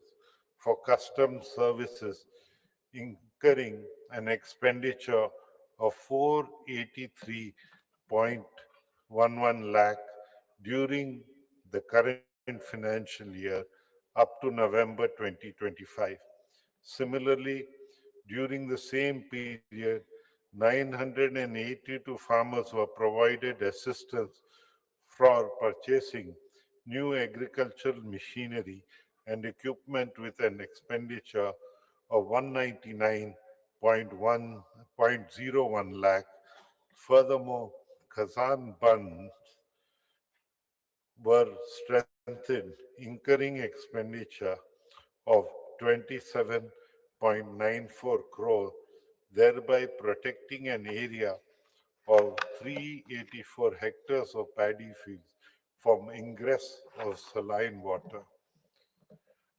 for customs services, incurring an expenditure of 483.11 lakh during the current financial year up to November 2025. Similarly, during the same period, 982 farmers were provided assistance for purchasing new agricultural machinery and equipment with an expenditure of 199.01 lakh. Furthermore, Kazan bunds were strengthened, incurring expenditure of 27.94 crore, thereby protecting an area of 384 hectares of paddy fields from ingress of saline water.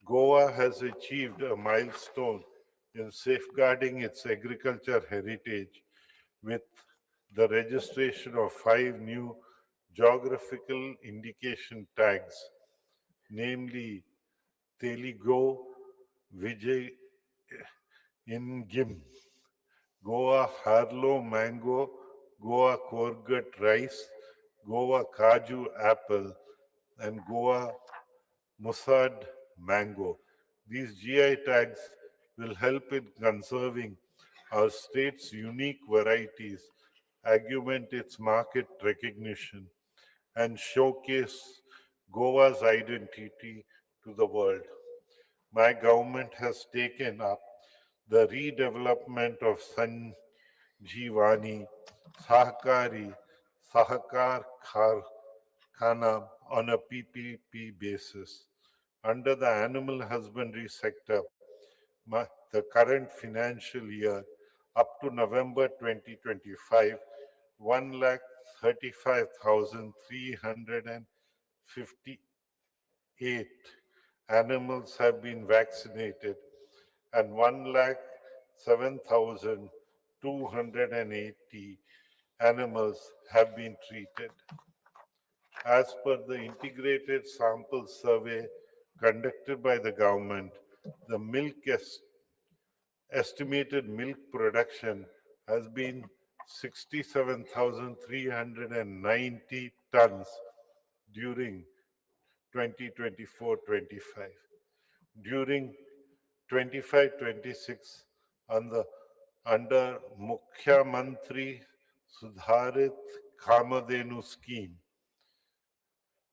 Goa has achieved a milestone in safeguarding its agriculture heritage with the registration of 5 new geographical indication tags, namely Teligo, Vijay Ingim, Goa Harlow mango, Goa Korgut rice, Goa Kaju apple, and Goa Musad mango. These GI tags will help in conserving our state's unique varieties, augment its market recognition, and showcase Goa's identity to the world. My government has taken up the redevelopment of Sanjeevani Sahakari Sahakar Khana on a PPP basis. Under the animal husbandry sector, the current financial year up to November 2025, 1,35,358 animals have been vaccinated and 1,07,280 animals have been treated. As per the integrated sample survey conducted by the government, the estimated milk production has been 67,390 tons during 2024-25. During 25-26, under Mukhyamantri Sudharit Kamadenu scheme,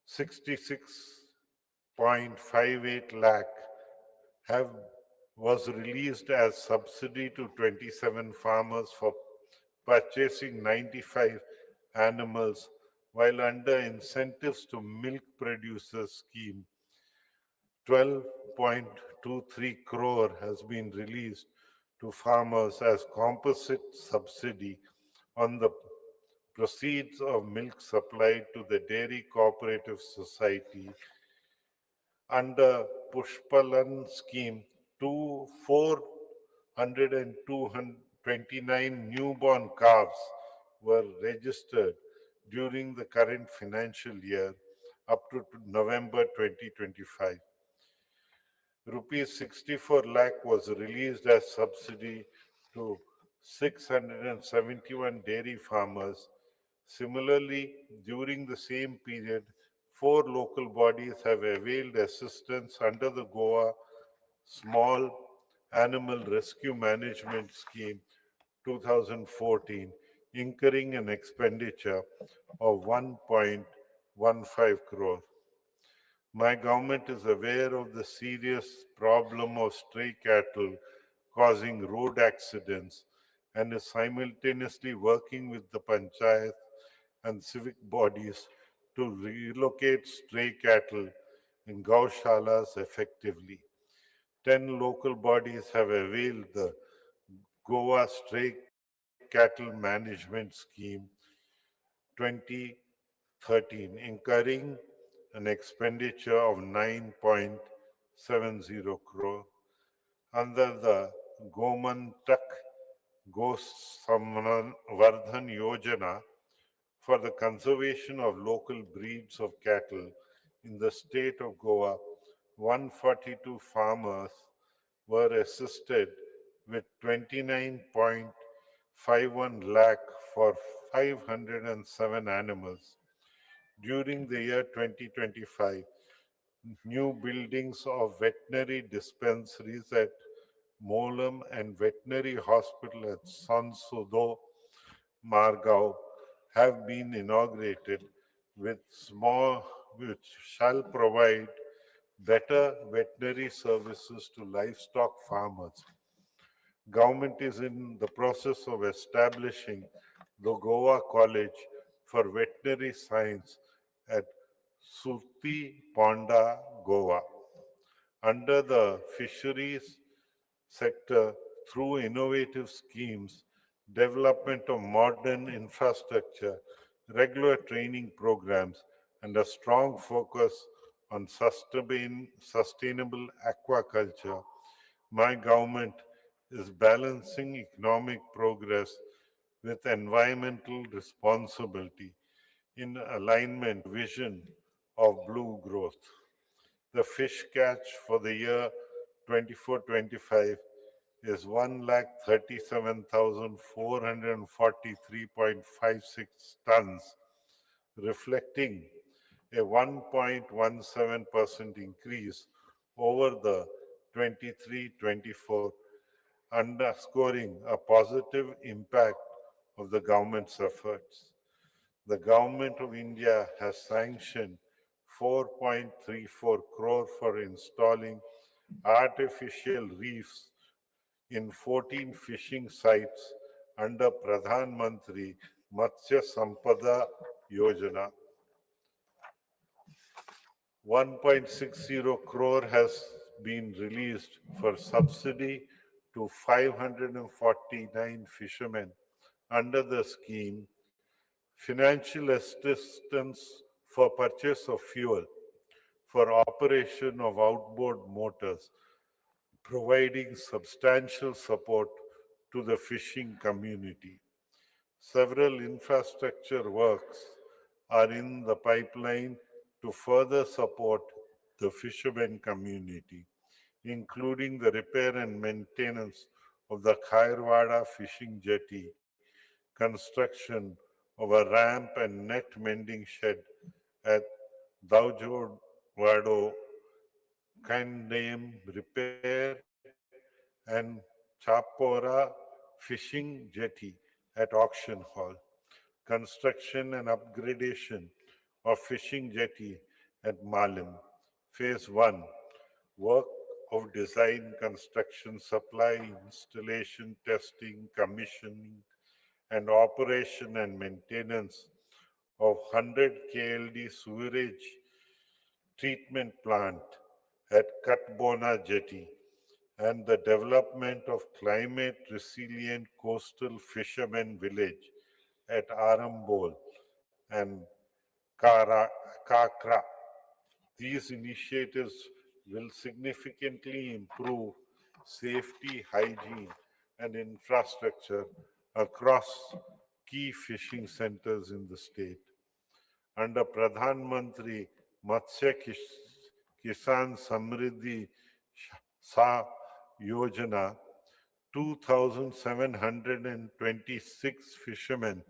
66.58 lakh have was released as subsidy to 27 farmers for purchasing 95 animals, while under incentives to milk producers scheme, 12.23 crore has been released to farmers as composite subsidy on the proceeds of milk supplied to the Dairy Cooperative Society. Under Pushpalan scheme, 429 newborn calves were registered during the current financial year up to November 2025. Rupees 64 lakh was released as subsidy to 671 dairy farmers. Similarly, during the same period, 4 local bodies have availed assistance under the Goa Small Animal Rescue Management Scheme 2014, incurring an expenditure of 1.15 crore. My government is aware of the serious problem of stray cattle causing road accidents and is simultaneously working with the panchayat and civic bodies to relocate stray cattle in gaushalas effectively. 10 local bodies have availed the Goa Stray Cattle Management Scheme 2013, incurring an expenditure of 9.70 crore. Under the Gomantak Gosamvardhan Yojana for the conservation of local breeds of cattle in the state of Goa, 142 farmers were assisted with 29.51 lakh for 507 animals. During the year 2025, new buildings of veterinary dispensaries at Molam and veterinary hospital at Sansudo, Margao have been inaugurated with small, which shall provide better veterinary services to livestock farmers. Government is in the process of establishing the Goa College for Veterinary Science at Surti Ponda, Goa. Under the fisheries sector, through innovative schemes, development of modern infrastructure, regular training programs, and a strong focus on sustainable aquaculture, my government is balancing economic progress with environmental responsibility in alignment vision of blue growth. The fish catch for the year 24-25 is 1,37,443.56 tons, reflecting a 1.17% increase over the 23-24, underscoring a positive impact of the government's efforts. The Government of India has sanctioned 4.34 crore for installing artificial reefs in 14 fishing sites under Pradhan Mantri Matsya Sampada Yojana. 1.60 crore has been released for subsidy to 549 fishermen under the scheme, financial assistance for purchase of fuel for operation of outboard motors, providing substantial support to the fishing community. Several infrastructure works are in the pipeline to further support the fishermen community, including the repair and maintenance of the Khairwada fishing jetty, construction of a ramp and net mending shed at Daujod Kandam repair and Chapora fishing jetty at auction hall, construction and upgradation of fishing jetty at Malim. Phase 1, work of design, construction, supply, installation, testing, commissioning, and operation and maintenance of 100 KLD sewerage treatment plant at Katbona Jetty and the development of climate resilient coastal fishermen village at Arambol and Kakra. These initiatives will significantly improve safety, hygiene, and infrastructure across key fishing centers in the state. Under Pradhan Mantri Matsya Kisan Samriddhi Sa Yojana, 2,726 fishermen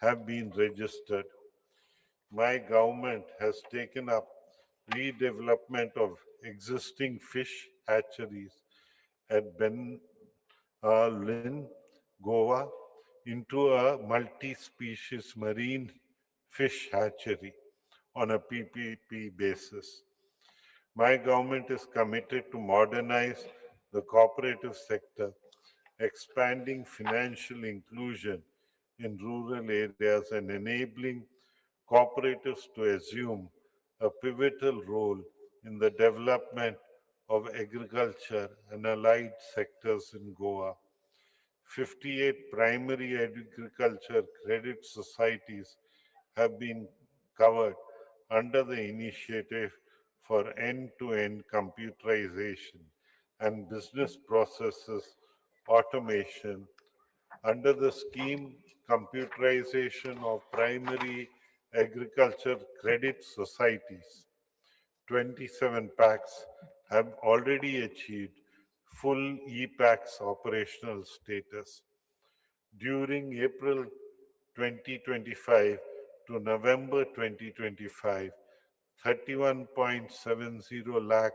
have been registered. My government has taken up redevelopment of existing fish hatcheries at Ben Lin, Goa, into a multi-species marine fish hatchery on a PPP basis. My government is committed to modernize the cooperative sector, expanding financial inclusion in rural areas and enabling cooperatives to assume a pivotal role in the development of agriculture and allied sectors in Goa. 58 primary agriculture credit societies have been covered under the initiative for end-to-end computerization and business processes automation under the scheme computerization of primary agriculture credit societies. 27 packs have already achieved full e-packs operational status. During April 2025 to November 2025, 31.70 lakh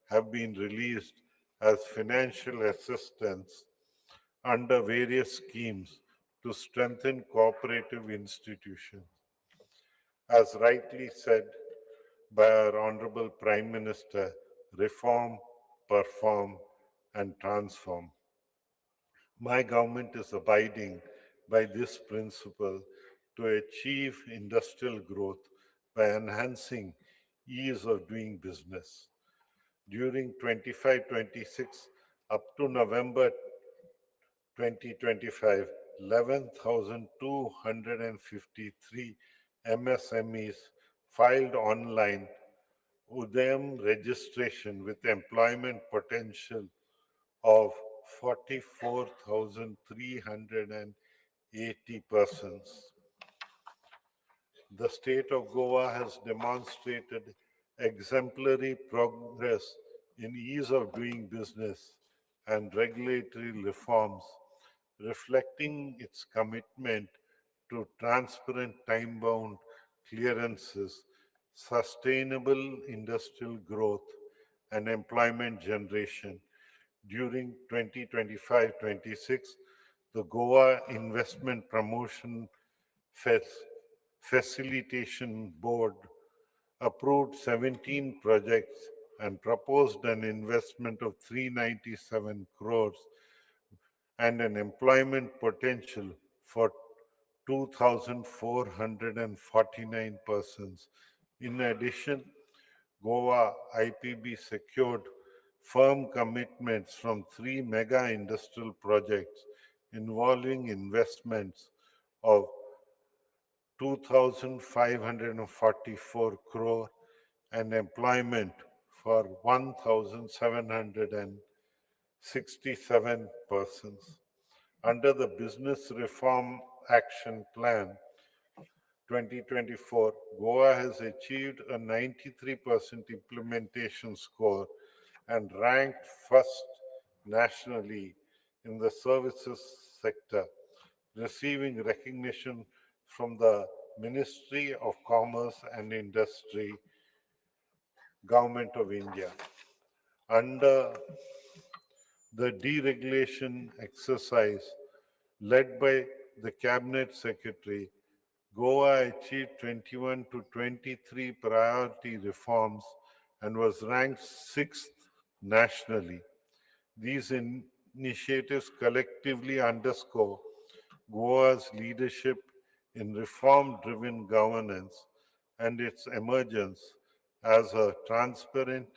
have been released as financial assistance under various schemes to strengthen cooperative institutions. As rightly said by our Honorable Prime Minister, reform, perform, and transform. My government is abiding by this principle to achieve industrial growth by enhancing ease of doing business. During 25-26 up to November 2025, 11,253 MSMEs filed online Udayam registration with employment potential of 44,380 persons. The state of Goa has demonstrated exemplary progress in ease of doing business and regulatory reforms, reflecting its commitment to transparent time-bound clearances, sustainable industrial growth, and employment generation. During 2025-26, the Goa Investment Promotion Facilitation Board approved 17 projects and proposed an investment of 397 crores and an employment potential for 2,449 persons. In addition, Goa IPB secured firm commitments from three mega industrial projects involving investments of 2,544 crore and employment for 1,767 persons. Under the Business Reform Action Plan 2024, Goa has achieved a 93% implementation score and ranked first nationally in the services sector, receiving recognition from the Ministry of Commerce and Industry, Government of India. Under the deregulation exercise led by the Cabinet Secretary, Goa achieved 21 to 23 priority reforms and was ranked sixth nationally. These initiatives collectively underscore Goa's leadership in reform-driven governance and its emergence as a transparent,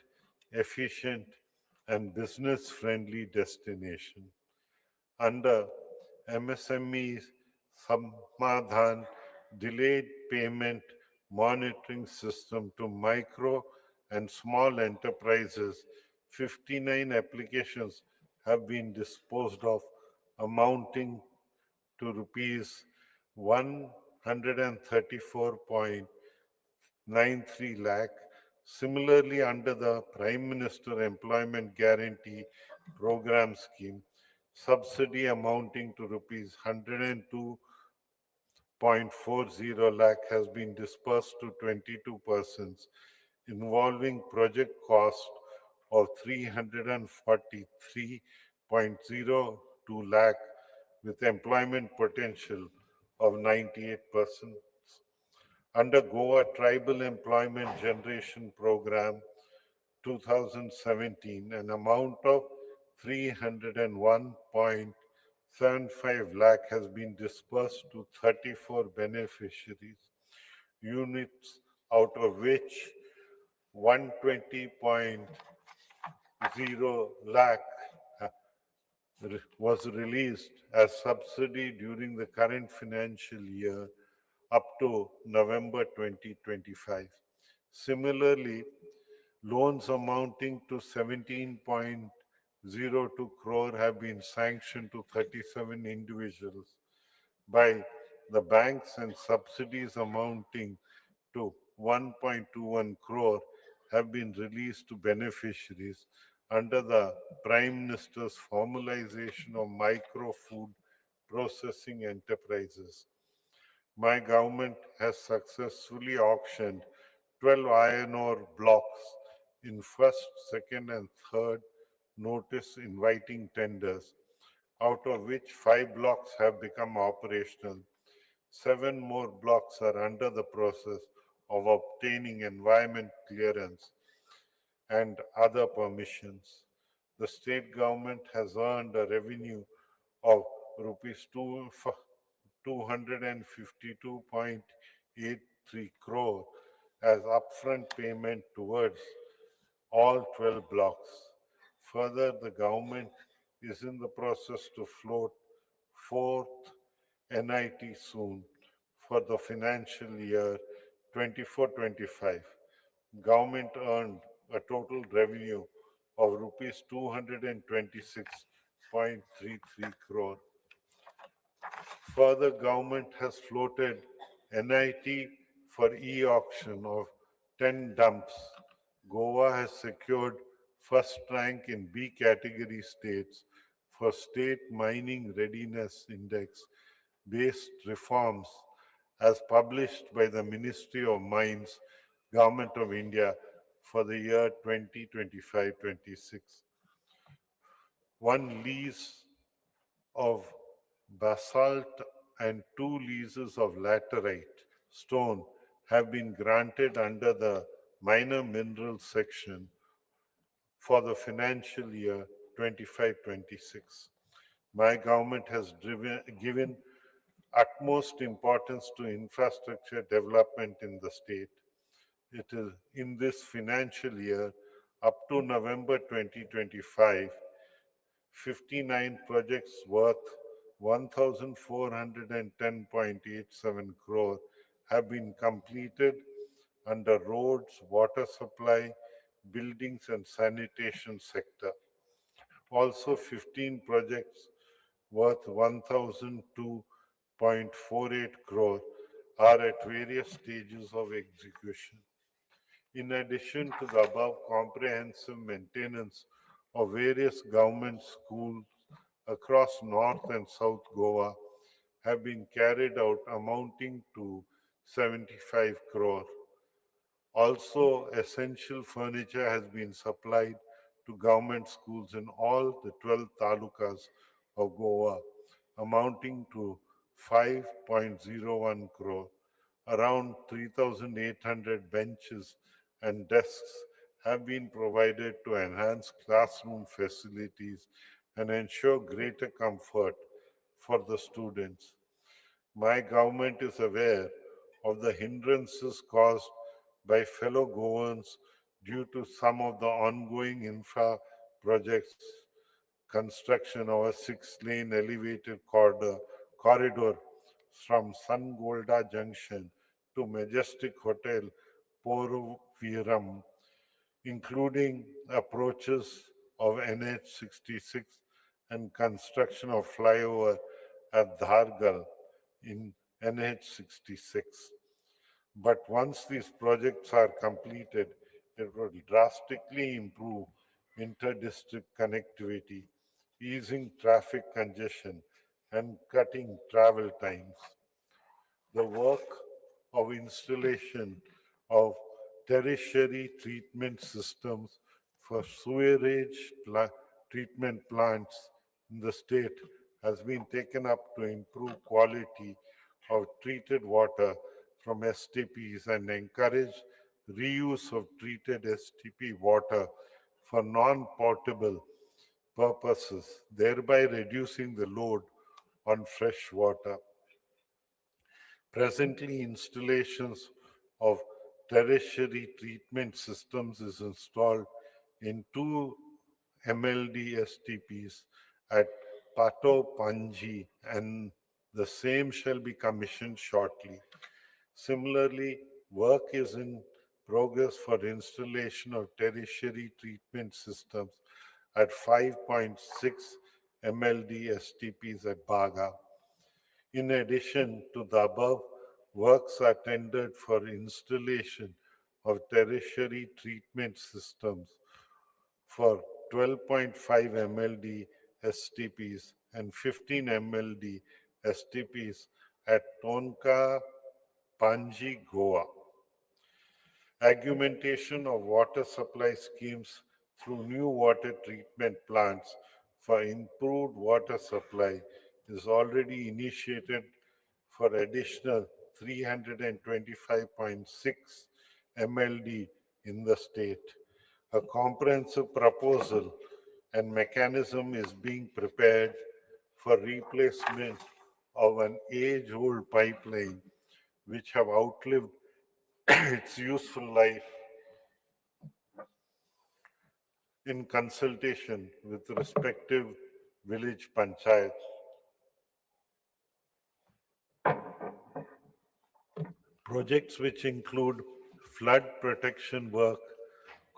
efficient, and business-friendly destination. Under MSME Samadhan delayed payment monitoring system to micro and small enterprises, 59 applications have been disposed of, amounting to rupees 134.93 lakh. Similarly, under the Prime Minister Employment Guarantee Program scheme, subsidy amounting to rupees 102.40 lakh has been disbursed to 22 persons, involving project cost of 343.02 lakh with employment potential of 98%. Under Goa Tribal Employment Generation Program 2017, an amount of 301.75 lakh has been disbursed to 34 beneficiaries, units out of which 120.0 lakh was released as subsidy during the current financial year up to November 2025. Similarly, loans amounting to 17.02 crore have been sanctioned to 37 individuals by the banks, and subsidies amounting to 1.21 crore have been released to beneficiaries under the Prime Minister's formalization of micro food processing enterprises. My government has successfully auctioned 12 iron ore blocks in first, second, and third notice inviting tenders, out of which 5 blocks have become operational. 7 more blocks are under the process of obtaining environment clearance and other permissions. The state government has earned a revenue of rupees 252.83 crore as upfront payment towards all 12 blocks. Further, the government is in the process to float fourth NIT soon for the financial year 24-25. Government earned a total revenue of rupees 226.33 crore. Further, government has floated NIT for e-auction of 10 dumps. Goa has secured first rank in B category states for State Mining Readiness Index based reforms as published by the Ministry of Mines, Government of India for the year 2025-26. One lease of basalt and 2 leases of laterite stone have been granted under the minor minerals section for the financial year 25-26. My government has given utmost importance to infrastructure development in the state. It is in this financial year up to November 2025, 59 projects worth 1,410.87 crore have been completed under roads, water supply, buildings and sanitation sector. Also 15 projects worth 1,002.48 crore are at various stages of execution. In addition to the above, comprehensive maintenance of various government schools across North and South Goa have been carried out amounting to 75 crore. Also, essential furniture has been supplied to government schools in all the 12 talukas of Goa, amounting to 5.01 crore. Around 3,800 benches and desks have been provided to enhance classroom facilities and ensure greater comfort for the students. My government is aware of the hindrances caused by fellow Goans due to some of the ongoing infra projects, construction of a 6-lane elevated corridor from Sangolda Junction to Majestic Hotel, Poruviram, including approaches of NH66 and construction of flyover at Dhargal in NH66. But once these projects are completed, it will drastically improve inter-district connectivity, easing traffic congestion and cutting travel times. The work of installation of tertiary treatment systems for sewage treatment plants in the state has been taken up to improve quality of treated water from STPs and encourage reuse of treated STP water for non-potable purposes, thereby reducing the load on fresh water. Presently, installations of tertiary treatment systems is installed in 2 MLD STPs at Pato Panji, and the same shall be commissioned shortly. Similarly, work is in progress for installation of tertiary treatment systems at 5.6 MLD STPs at Baga. In addition to the above, works are tendered for installation of tertiary treatment systems for 12.5 mld STPs and 15 mld STPs at Tonka, Panji, Goa. Augmentation of water supply schemes through new water treatment plants for improved water supply is already initiated for additional 325.6 MLD in the state. A comprehensive proposal and mechanism is being prepared for replacement of an age-old pipeline which have outlived its useful life in consultation with respective village panchayats. Projects which include flood protection work,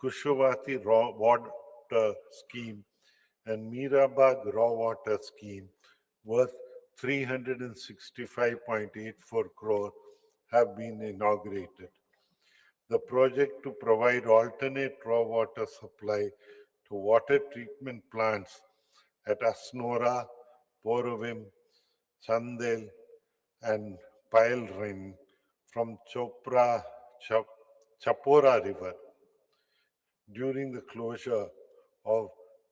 Kushavati raw water scheme, and Mirabag raw water scheme worth 365.84 crore have been inaugurated. The project to provide alternate raw water supply to water treatment plants at Asnora, Porovim, Chandel, and Pailrin from Chapora River during the closure of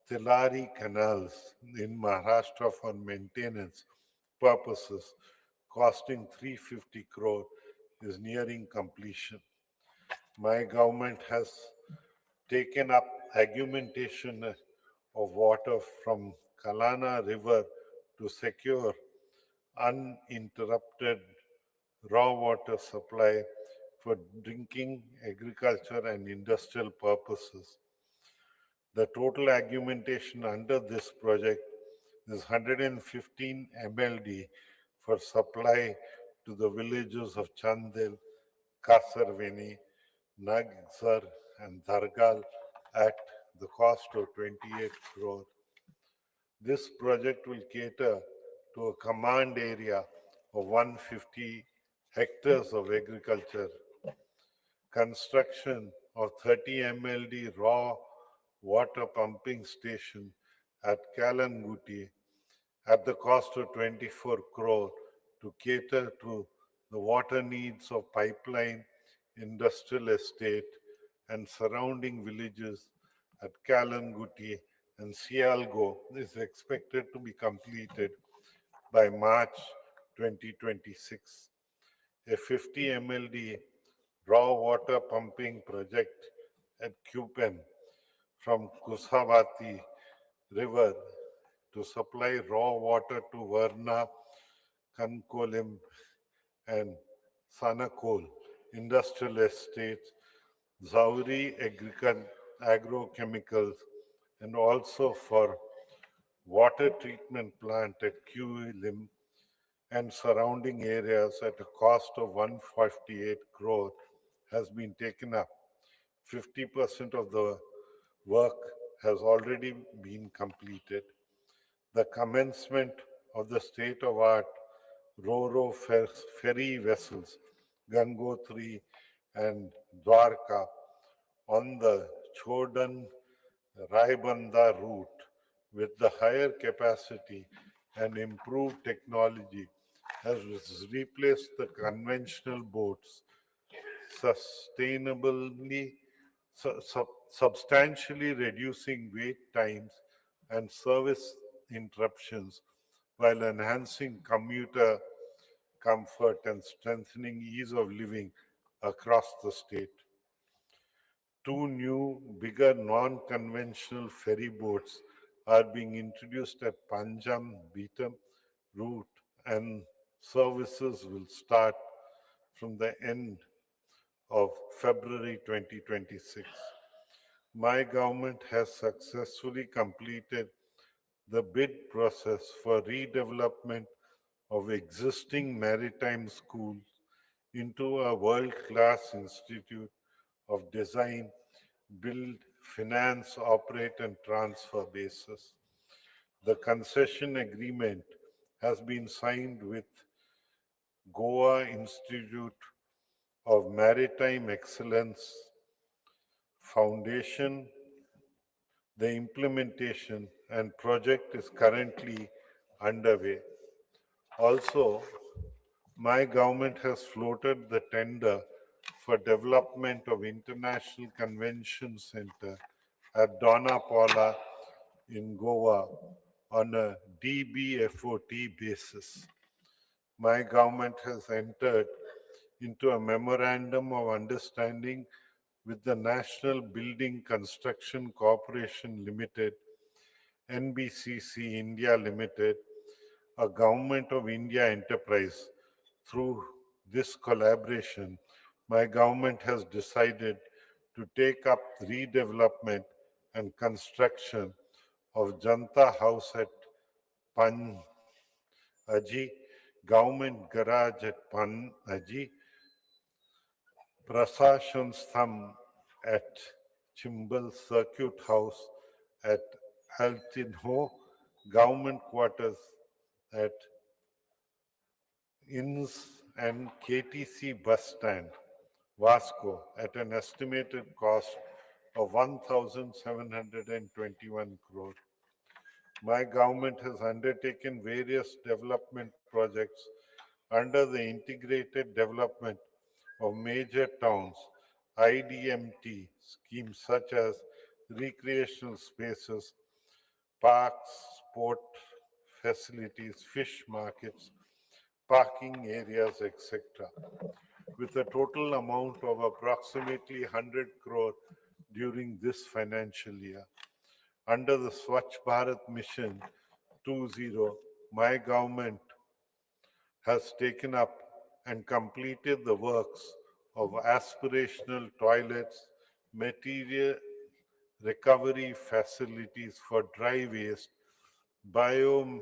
Tilari canals in Maharashtra for maintenance purposes costing 350 crore is nearing completion. My government has taken up augmentation of water from Kalana River to secure uninterrupted raw water supply for drinking, agriculture, and industrial purposes. The total augmentation under this project is 115 MLD for supply to the villages of Chandel, Kasarveni, Nagzar, and Dargal at the cost of 28 crore. This project will cater to a command area of 150 hectares of agriculture. Construction of 30 MLD raw water pumping station at Kalanguti at the cost of 24 crore to cater to the water needs of pipeline, industrial estate, and surrounding villages at Kalanguti and Sialgo is expected to be completed by March 2026. A 50 MLD raw water pumping project at Kupen from Kushavati River to supply raw water to Varna, Kankolim, and Sanakol industrial estates, Zauri agrochemicals, and also for water treatment plant at Kuilim and surrounding areas at a cost of 158 crore has been taken up. 50% of the work has already been completed. The commencement of the state-of-art Ro-Ro ferry vessels, Gangotri and Dwarka, on the Chodan Raibanda route with the higher capacity and improved technology has replaced the conventional boats sustainably substantially reducing wait times and service interruptions while enhancing commuter comfort and strengthening ease of living across the state. Two new, bigger, non-conventional ferry boats are being introduced at Panjam Beatam route, and services will start from the end of February 2026. My government has successfully completed the bid process for redevelopment of existing maritime schools into a world-class institute of design, build, finance, operate, and transfer basis. The concession agreement has been signed with Goa Institute of Maritime Excellence Foundation. The implementation and project is currently underway. Also, my government has floated the tender for development of International Convention Center at Dona Paula in Goa on a DBFOT basis. My government has entered into a memorandum of understanding with the National Building Construction Corporation Limited, NBCC India Limited, a Government of India enterprise. Through this collaboration, my government has decided to take up redevelopment and construction of Janta House at Panaji, Government Garage at Panaji, Prasashan Stham at Chimbal Circuit House at Altinho, Government Quarters at Inns and KTC Bus Stand, Vasco, at an estimated cost of 1,721 crore. My government has undertaken various development projects under the Integrated Development of Major Towns IDMT schemes such as recreational spaces, parks, sport facilities, fish markets, parking areas, etc., with a total amount of approximately 100 crore during this financial year. Under the Swachh Bharat Mission 2.0, my government has taken up and completed the works of aspirational toilets, material recovery facilities for dry waste, biomethane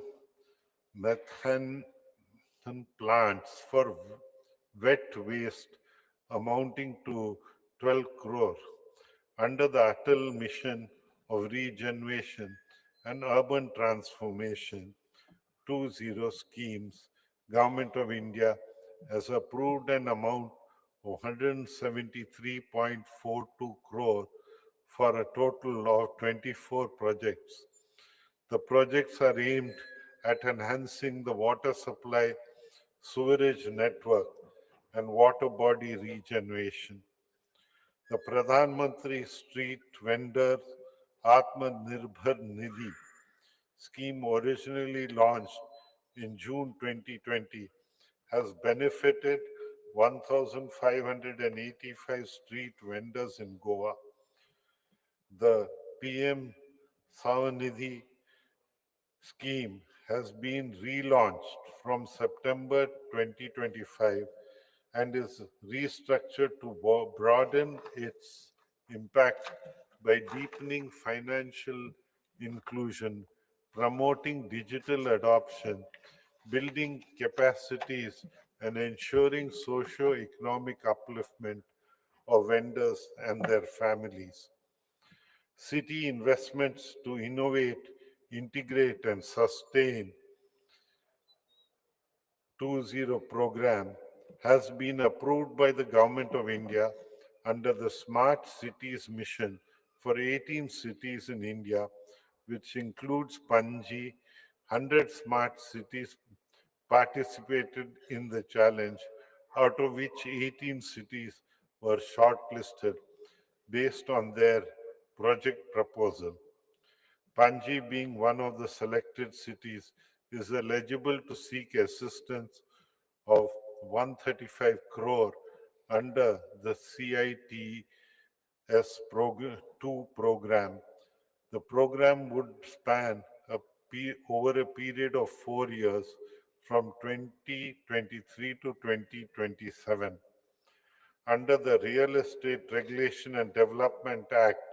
plants for wet waste amounting to 12 crore under the Atal Mission of Regeneration and Urban Transformation 2.0 schemes. Government of India has approved an amount of 173.42 crore for a total of 24 projects. The projects are aimed at enhancing the water supply, sewerage network, and water body regeneration. The Pradhan Mantri Street Vendor Atmanirbhar Nidhi scheme, originally launched in June 2020, has benefited 1,585 street vendors in Goa. The PM Savanidhi scheme has been relaunched from September 2025 and is restructured to broaden its impact by deepening financial inclusion, promoting digital adoption, building capacities, and ensuring socio-economic upliftment of vendors and their families. City investments to innovate, integrate, and sustain 2.0 program has been approved by the Government of India under the Smart Cities Mission for 18 cities in India, which includes Panji. 100 smart cities participated in the challenge, out of which 18 cities were shortlisted based on their project proposal. Panji, being one of the selected cities, is eligible to seek assistance of 135 crore under the CITS 2 program. The program would span over a period of 4 years from 2023 to 2027. Under the Real Estate Regulation and Development Act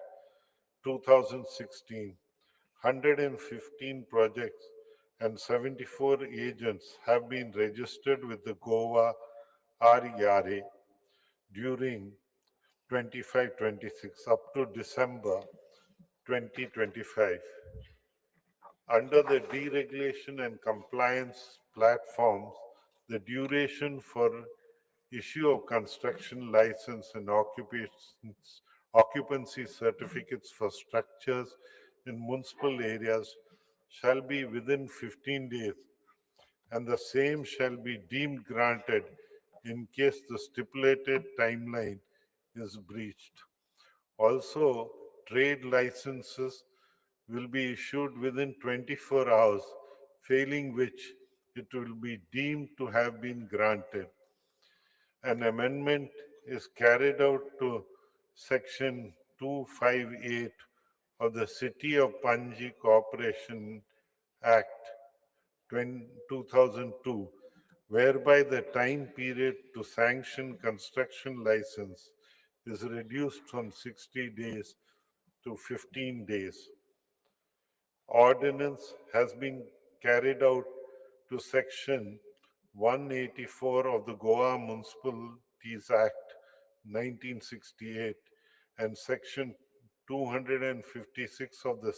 2016, 115 projects and 74 agents have been registered with the Goa RERA during 25-26 up to December 2025. Under the deregulation and compliance platforms, the duration for issue of construction license and occupancy certificates for structures in municipal areas shall be within 15 days, and the same shall be deemed granted in case the stipulated timeline is breached. Also, trade licenses will be issued within 24 hours, failing which it will be deemed to have been granted. An amendment is carried out to Section 258 of the City of Panji Corporation Act 2002, whereby the time period to sanction construction license is reduced from 60 days to 15 days. Ordinance has been carried out to Section 184 of the Goa Municipalities Act 1968 and Section 256 of the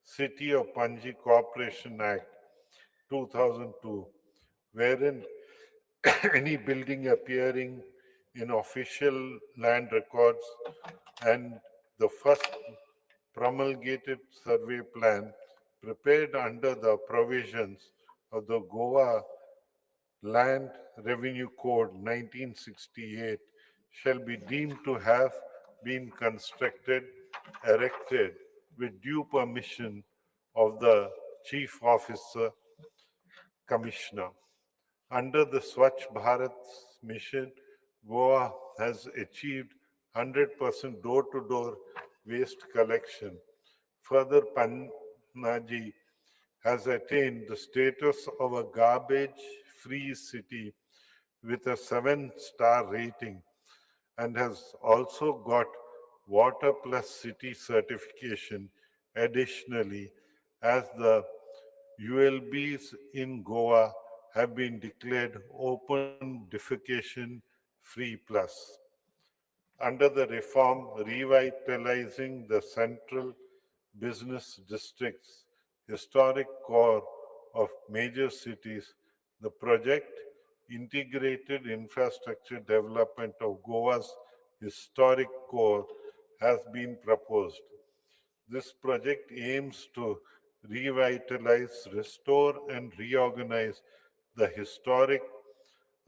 City of Panji Corporation Act 2002, wherein any building appearing in official land records and the first promulgated survey plan prepared under the provisions of the Goa Land Revenue Code 1968 shall be deemed to have been constructed, erected with due permission of the Chief Officer Commissioner. Under the Swachh Bharat mission, Goa has achieved 100% door-to-door waste collection. Further, Panaji has attained the status of a garbage-free city with a 7-star rating and has also got Water Plus City certification. Additionally, as the ULBs in Goa have been declared open defecation free plus. Under the reform revitalizing the central business districts, historic core of major cities, the project Integrated Infrastructure Development of Goa's historic core has been proposed. This project aims to revitalize, restore, and reorganize the historic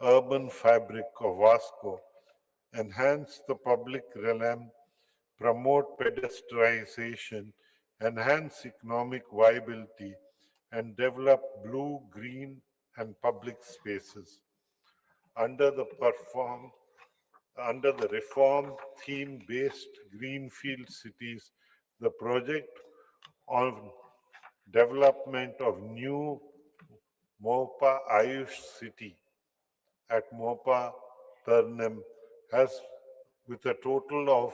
urban fabric of Vasco, enhance the public realm, promote pedestrianization, enhance economic viability, and develop blue, green, and public spaces. Under the reform theme-based greenfield cities, the project on development of new Mopa Ayush City at Mopa Turnham has, with a total of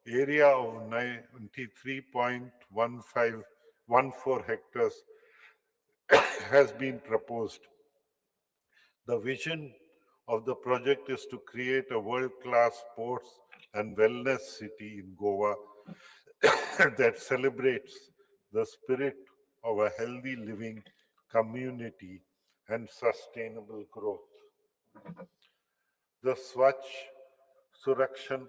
area of 93.1514 hectares, has been proposed. The vision of the project is to create a world-class sports and wellness city in Goa that celebrates the spirit of a healthy living community and sustainable growth. The Swachh Surakshan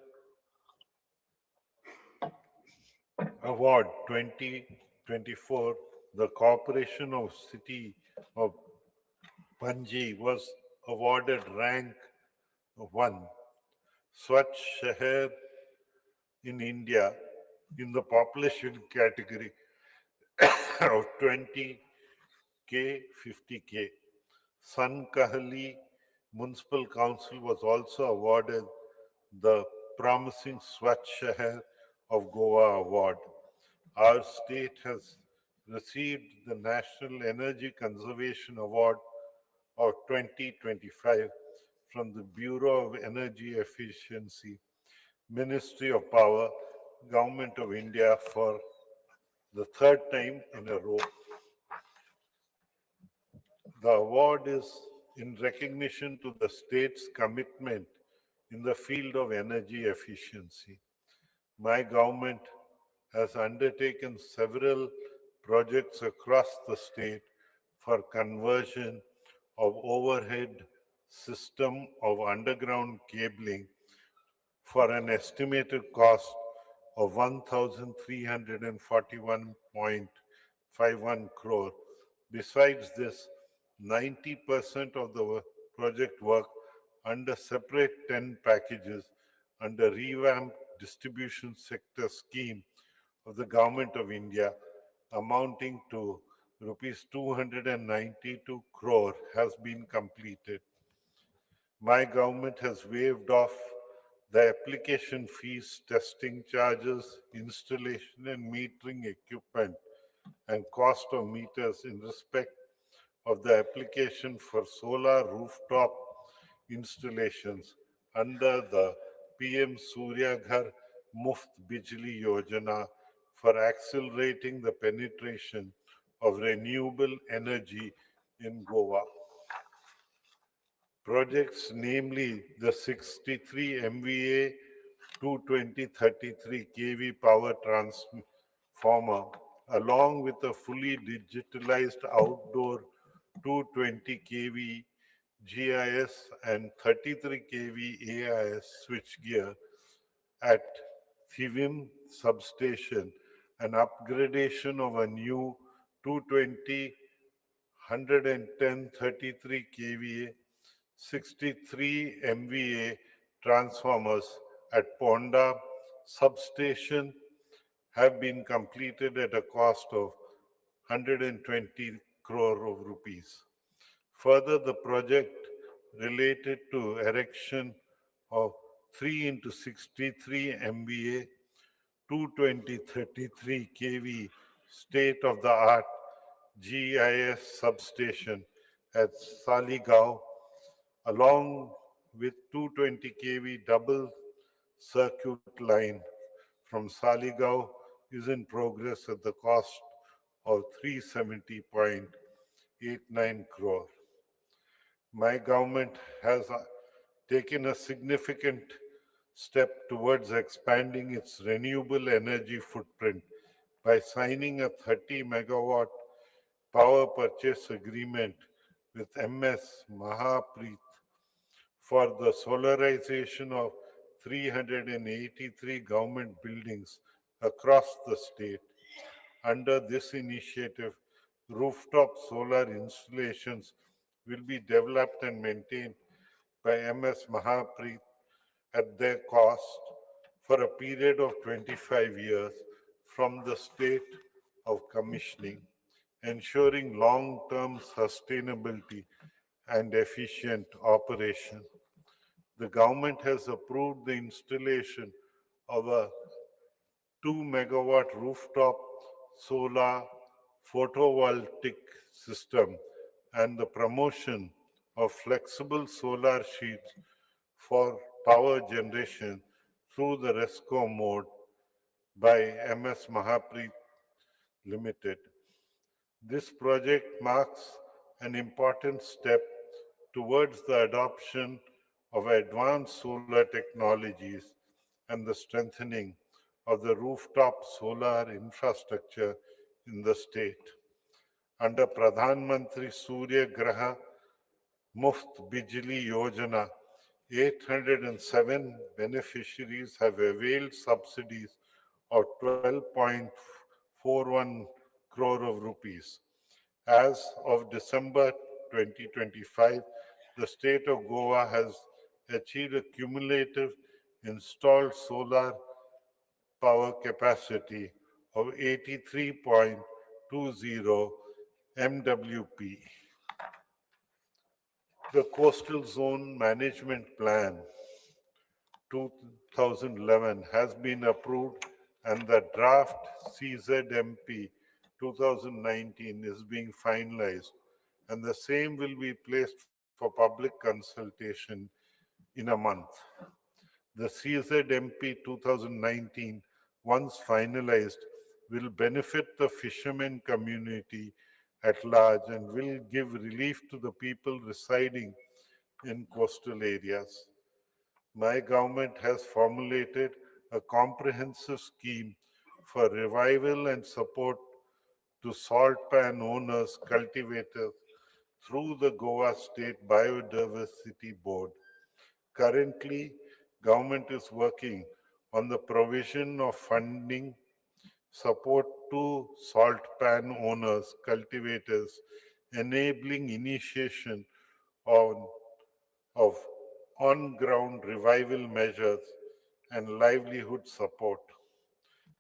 Award 2024, the Corporation of City of Panji was awarded rank 1 Swachh Shahar in India in the population category of 20K, 50K. San Kahali Municipal Council was also awarded the Promising Swachh Shahar of Goa Award. Our state has received the National Energy Conservation Award of 2025 from the Bureau of Energy Efficiency, Ministry of Power, Government of India for the third time in a row. The award is in recognition to the state's commitment in the field of energy efficiency. My government has undertaken several projects across the state for conversion of overhead system of underground cabling for an estimated cost of 1,341.51 crore. Besides this, 90% of the project work under separate 10 packages under revamped distribution sector scheme of the Government of India amounting to rupees 292 crore has been completed. My government has waived off the application fees, testing charges, installation and metering equipment, and cost of meters in respect of the application for solar rooftop installations under the PM Surya Ghar Muft Bijli Yojana for accelerating the penetration of renewable energy in Goa. Projects, namely the 63 MVA 220-33 kV power transformer, along with a fully digitalized outdoor 220 kV GIS and 33 kV AIS switchgear at Thivim substation, an upgradation of a new 220 110 33 kVA 63 MVA transformers at Ponda substation have been completed at a cost of 120 crore of rupees. Further, the project related to erection of 3 into 63 MVA 220-33 kV state-of-the-art GIS substation at Saligao, along with 220 kV double circuit line from Saligao, is in progress at the cost of 370.89 crore. My government has taken a significant step towards expanding its renewable energy footprint by signing a 30 megawatt power purchase agreement with MS Mahapreet for the solarization of 383 government buildings across the state. Under this initiative, rooftop solar installations will be developed and maintained by MS Mahapreet at their cost for a period of 25 years from the state of commissioning, ensuring long-term sustainability and efficient operation. The government has approved the installation of a 2 megawatt rooftop solar photovoltaic system and the promotion of flexible solar sheets for power generation through the RESCO mode by MS Mahapreet Limited. This project marks an important step towards the adoption of advanced solar technologies and the strengthening of the rooftop solar infrastructure in the state. Under Pradhan Mantri Surya Graha Muft Bijli Yojana, 807 beneficiaries have availed subsidies of 12.41 crore of rupees. As of December 2025, the state of Goa has achieved a cumulative installed solar power capacity of 83.20 MWP. The Coastal Zone Management Plan 2011 has been approved and the draft CZMP 2019 is being finalized, and the same will be placed for public consultation in a month. The CZMP 2019, once finalized, will benefit the fishermen community at large and will give relief to the people residing in coastal areas. My government has formulated a comprehensive scheme for revival and support to salt pan owners, cultivators, through the Goa State Biodiversity Board. Currently, government is working on the provision of funding support to salt pan owners, cultivators, enabling initiation on, of on-ground revival measures and livelihood support.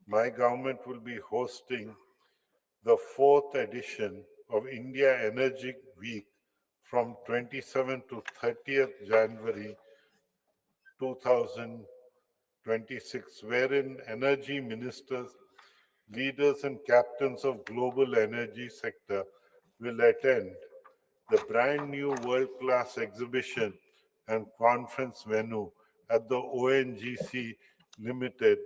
My government will be hosting the fourth edition of India Energy Week from 27th to 30th January 2026, wherein energy ministers, leaders and captains of global energy sector will attend the brand new world-class exhibition and conference venue at the ONGC Limited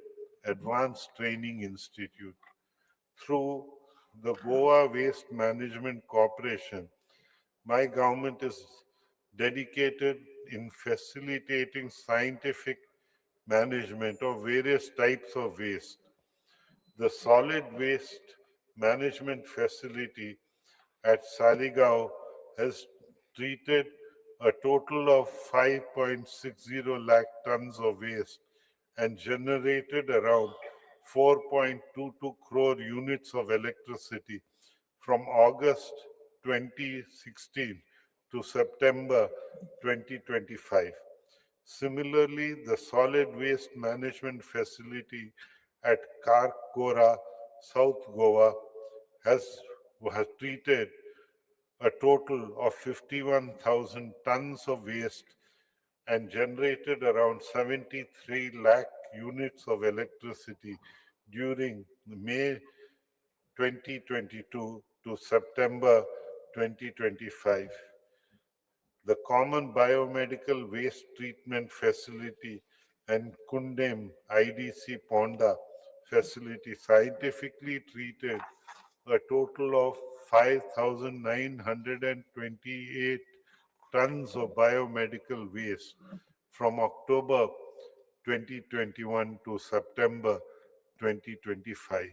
Advanced Training Institute. Through the Goa Waste Management Corporation, my government is dedicated in facilitating scientific management of various types of waste. The solid waste management facility at Saligao has treated a total of 5.60 lakh tons of waste and generated around 4.22 crore units of electricity from August 2016 to September 2025. Similarly, the solid waste management facility at Karkora, South Goa, has treated a total of 51,000 tons of waste and generated around 73 lakh units of electricity during May 2022 to September 2025. The Common Biomedical Waste Treatment Facility and Kundem IDC Ponda facility scientifically treated a total of 5,928 tons of biomedical waste from October 2021 to September 2025.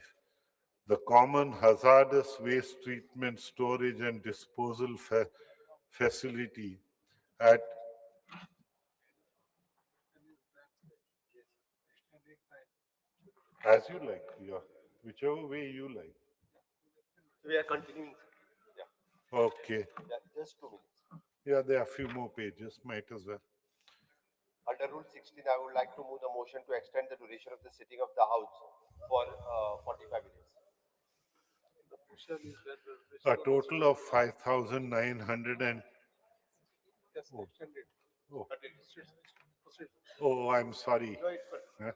The Common Hazardous Waste Treatment Storage and Disposal Facility at as you like, yeah, whichever way you like. We are continuing. Okay. Yeah, just 2 minutes. Yeah, there are a few more pages, might as well. Under Rule 16, I would like to move the motion to extend the duration of the sitting of the House for 45 minutes. A total of 5,900 and Yes, extended. oh, Proceed. oh, I'm sorry. No, it's good. Huh?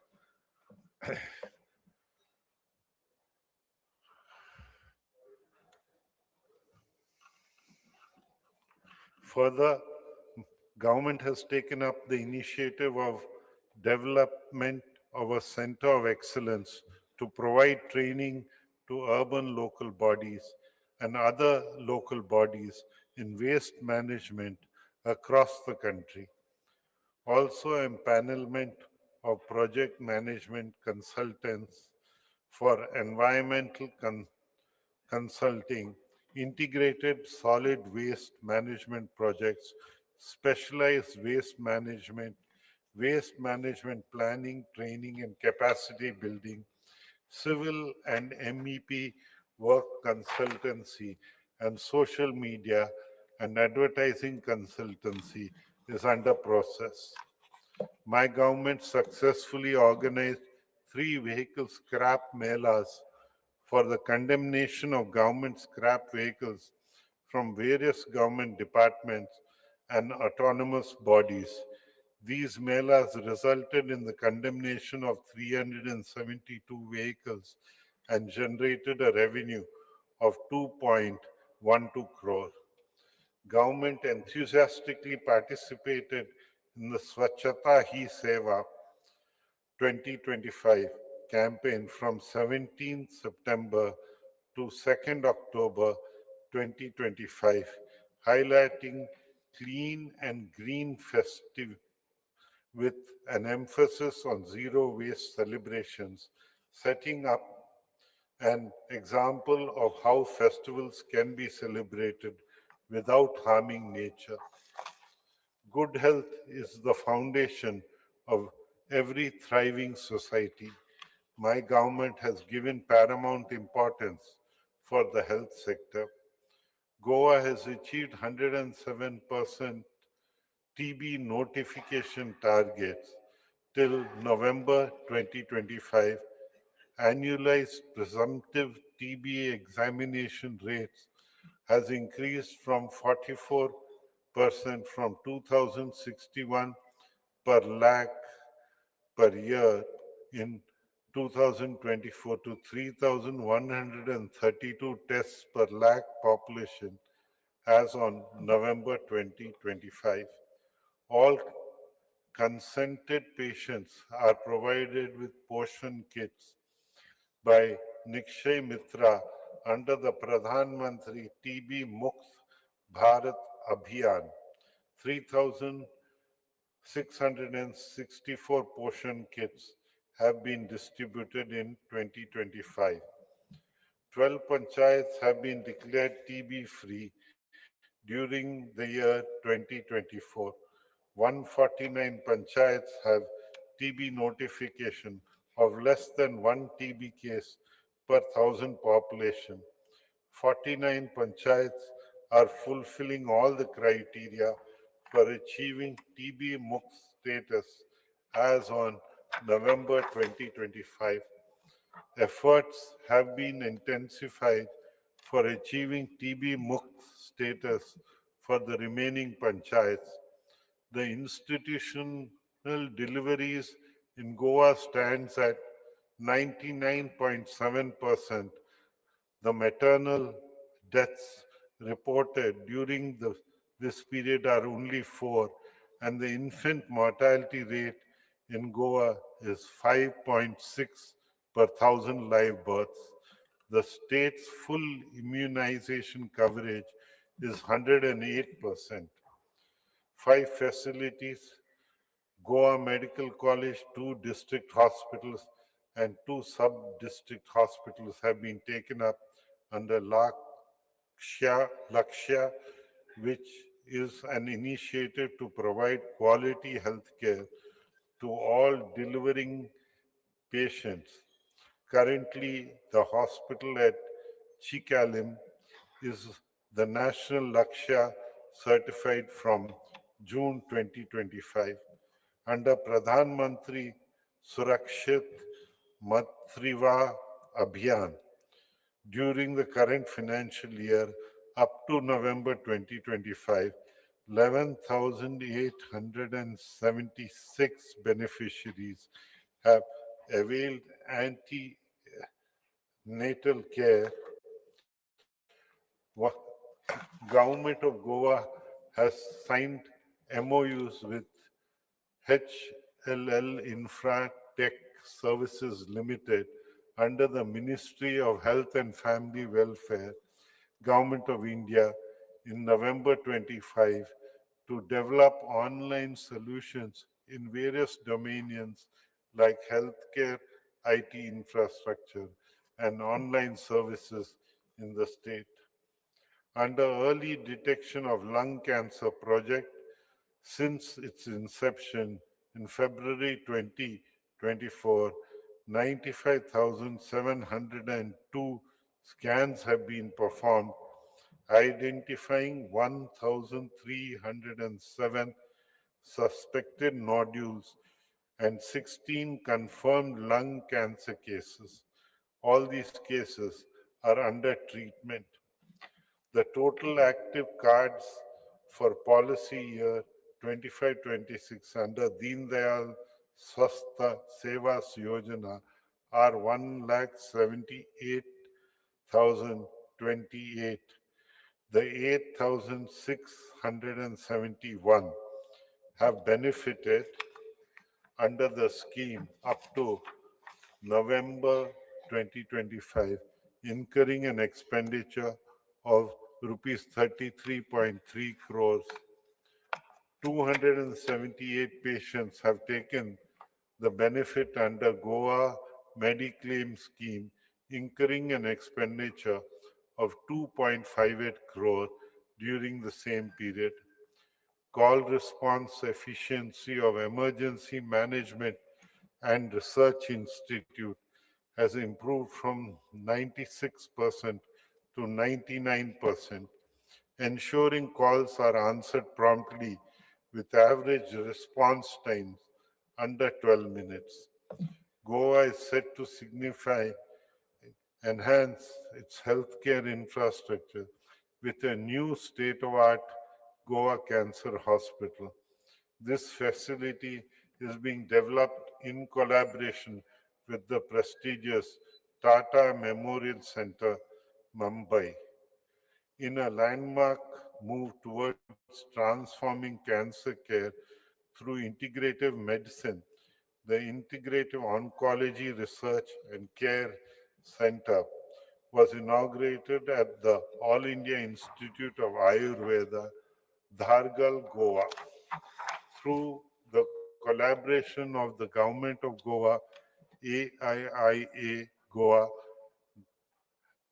Further, government has taken up the initiative of development of a center of excellence to provide training to urban local bodies and other local bodies in waste management across the country. Also, empanelment of project management consultants for environmental consulting, integrated solid waste management projects, specialized waste management planning, training, and capacity building, civil and MEP work consultancy, and social media and advertising consultancy is under process. My government successfully organized 3 vehicle scrap melas for the condemnation of government scrap vehicles from various government departments and autonomous bodies. These melas resulted in the condemnation of 372 vehicles and generated a revenue of 2.12 crore. Government enthusiastically participated in the Swachhata Hi Seva 2025 campaign from 17th September to 2nd October 2025, highlighting clean and green festive with an emphasis on zero waste celebrations, setting up an example of how festivals can be celebrated without harming nature. Good health is the foundation of every thriving society. My government has given paramount importance for the health sector. Goa has achieved 107% TB notification targets till November 2025. Annualized presumptive TB examination rates has increased from 44% from 2061 per lakh per year in 2024 to 3,132 tests per lakh population as on November 2025. All consented patients are provided with portion kits by Nikshay Mitra under the Pradhan Mantri TB Mukt Bharat Abhiyan. 3,664 portion kits have been distributed in 2025. 12 panchayats have been declared TB free during the year 2024. 149 panchayats have TB notification of less than one TB case per thousand population. 49 panchayats are fulfilling all the criteria for achieving TB Mukt status as on November 2025. Efforts have been intensified for achieving TB Mukt status for the remaining panchayats. The institutional deliveries in Goa stands at 99.7%. The maternal deaths reported during this period are only 4, and the infant mortality rate in Goa is 5.6 per thousand live births. The state's full immunization coverage is 108%. 5 facilities: Goa Medical College, 2 district hospitals, and 2 sub-district hospitals have been taken up under Lakshya, which is an initiative to provide quality health care to all delivering patients. Currently, the hospital at Chikalim is the National Lakshya certified from June 2025. Under Pradhan Mantri Surakshit Matriva Abhiyan, during the current financial year up to November 2025, 11,876 beneficiaries have availed antenatal care. Government of Goa has signed MOUs with HLL Infra Tech Services Limited under the Ministry of Health and Family Welfare, Government of India, in November 25 to develop online solutions in various domains like healthcare, IT infrastructure, and online services in the state. Under Early Detection of Lung Cancer Project, since its inception in February 2024, 95,702 scans have been performed, identifying 1,307 suspected nodules and 16 confirmed lung cancer cases. All these cases are under treatment. The total active cards for policy year 25-26 under Deen Dayal Swastha Sevas Yojana are 1,78,028. The 8,671 have benefited under the scheme up to November 2025, incurring an expenditure of rupees 33.3 crores. 278 patients have taken the benefit under Goa Mediclaim scheme, incurring an expenditure of 2.58 crore, during the same period. Call response efficiency of Emergency Management and Research Institute has improved from 96% to 99%, ensuring calls are answered promptly with average response times under 12 minutes. Goa is set to signify enhance its healthcare infrastructure with a new state-of-art Goa Cancer Hospital. This facility is being developed in collaboration with the prestigious Tata Memorial Center, Mumbai. In a landmark move towards transforming cancer care through integrative medicine, the Integrative Oncology Research and Care Center was inaugurated at the All India Institute of Ayurveda, Dhargal, Goa. Through the collaboration of the Government of Goa, AIIA Goa,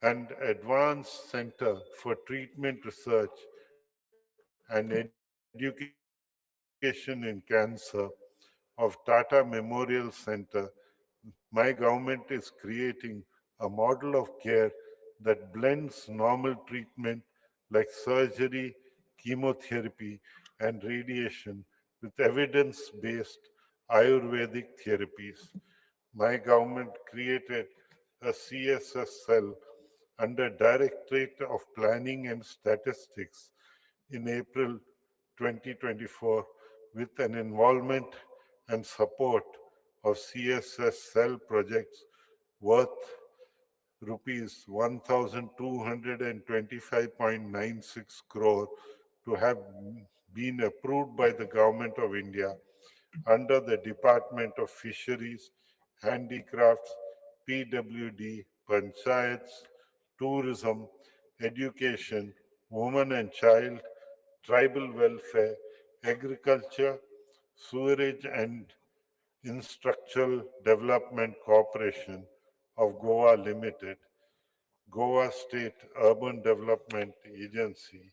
and Advanced Center for Treatment Research and Education in Cancer of Tata Memorial Center, my government is creating a model of care that blends normal treatment like surgery, chemotherapy, and radiation with evidence based Ayurvedic therapies. My government created a CSS cell under Directorate of Planning and Statistics in April 2024 with an involvement and support of CSS cell projects worth rupees 1,225.96 crore to have been approved by the Government of India under the Department of Fisheries, Handicrafts, PWD, Panchayats, Tourism, Education, Women and Child, Tribal Welfare, Agriculture, Sewerage and Infrastructural Development Corporation of Goa Limited, Goa State Urban Development Agency.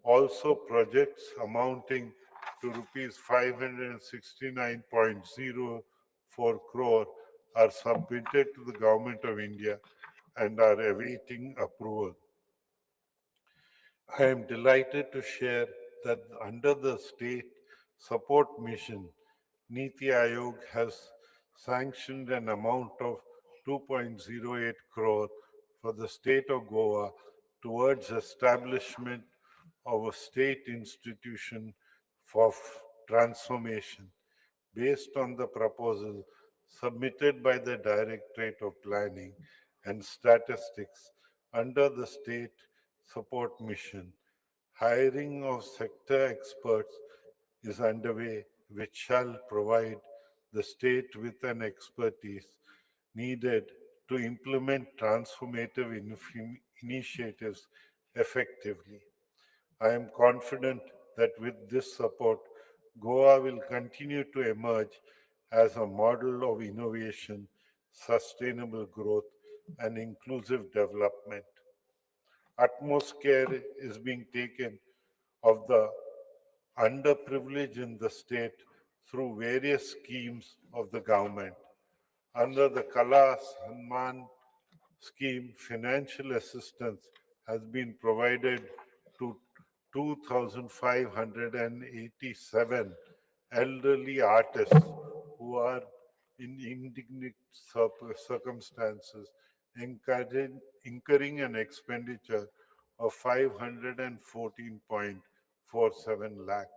Also, projects amounting to rupees 569.04 crore are submitted to the Government of India and are awaiting approval. I am delighted to share that under the state support mission, Niti Aayog has sanctioned an amount of 2.08 crore for the state of Goa towards establishment of a state institution for transformation based on the proposal submitted by the Directorate of Planning and Statistics under the State Support Mission. Hiring of sector experts is underway, which shall provide the state with an expertise needed to implement transformative initiatives effectively. I am confident that with this support, Goa will continue to emerge as a model of innovation, sustainable growth, and inclusive development. Utmost care is being taken of the underprivileged in the state through various schemes of the government. Under the Kala Sanman scheme, financial assistance has been provided to 2,587 elderly artists who are in indigent circumstances, incurring an expenditure of 514.47 lakh.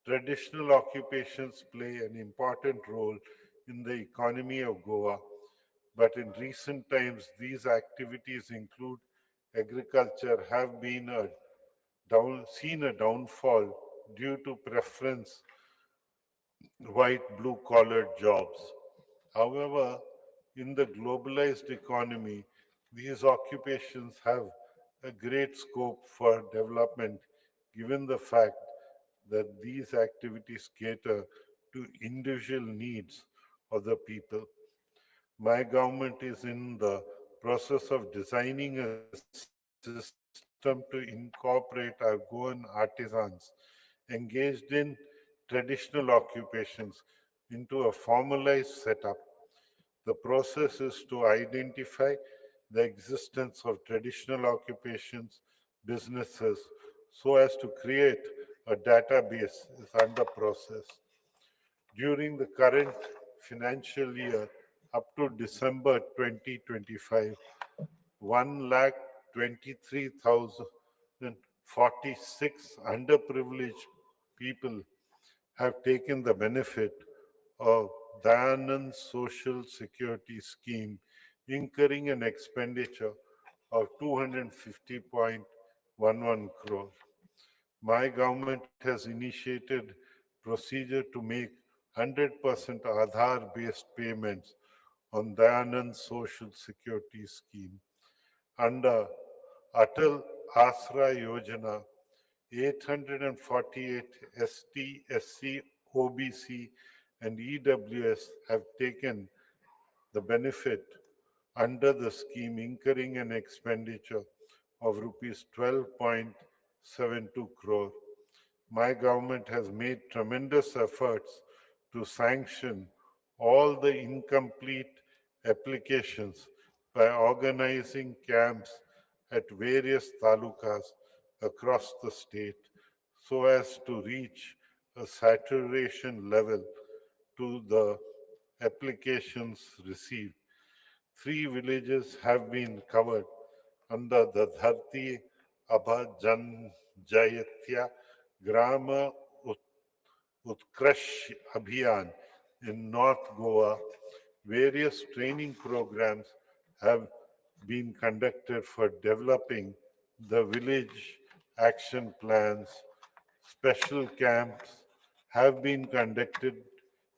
Traditional occupations play an important role in the economy of Goa, but in recent times, these activities include agriculture have been seen a downfall due to preference white blue collar jobs. However, in the globalized economy, these occupations have a great scope for development given the fact that these activities cater to individual needs of the people. My government is in the process of designing a system to incorporate our Goan artisans engaged in traditional occupations into a formalized setup. The process is to identify the existence of traditional occupations, businesses, so as to create a database is under process. During the current financial year up to December 2025, 1,23,046 underprivileged people have taken the benefit of Dayanand Social Security Scheme, incurring an expenditure of 250.11 crore. My government has initiated procedure to make 100% Aadhaar-based payments on Dayanand Social Security Scheme. Under Atal Asra Yojana, 848 ST, SC, OBC, and EWS have taken the benefit under the scheme, incurring an expenditure of rupees 12.72 crore. My government has made tremendous efforts to sanction all the incomplete applications by organizing camps at various talukas across the state so as to reach a saturation level to the applications received. Three villages have been covered under the Dharti Abha Janjayatya Grama Utkrash Abhiyan in North Goa. Various training programs have been conducted for developing the village action plans. Special camps have been conducted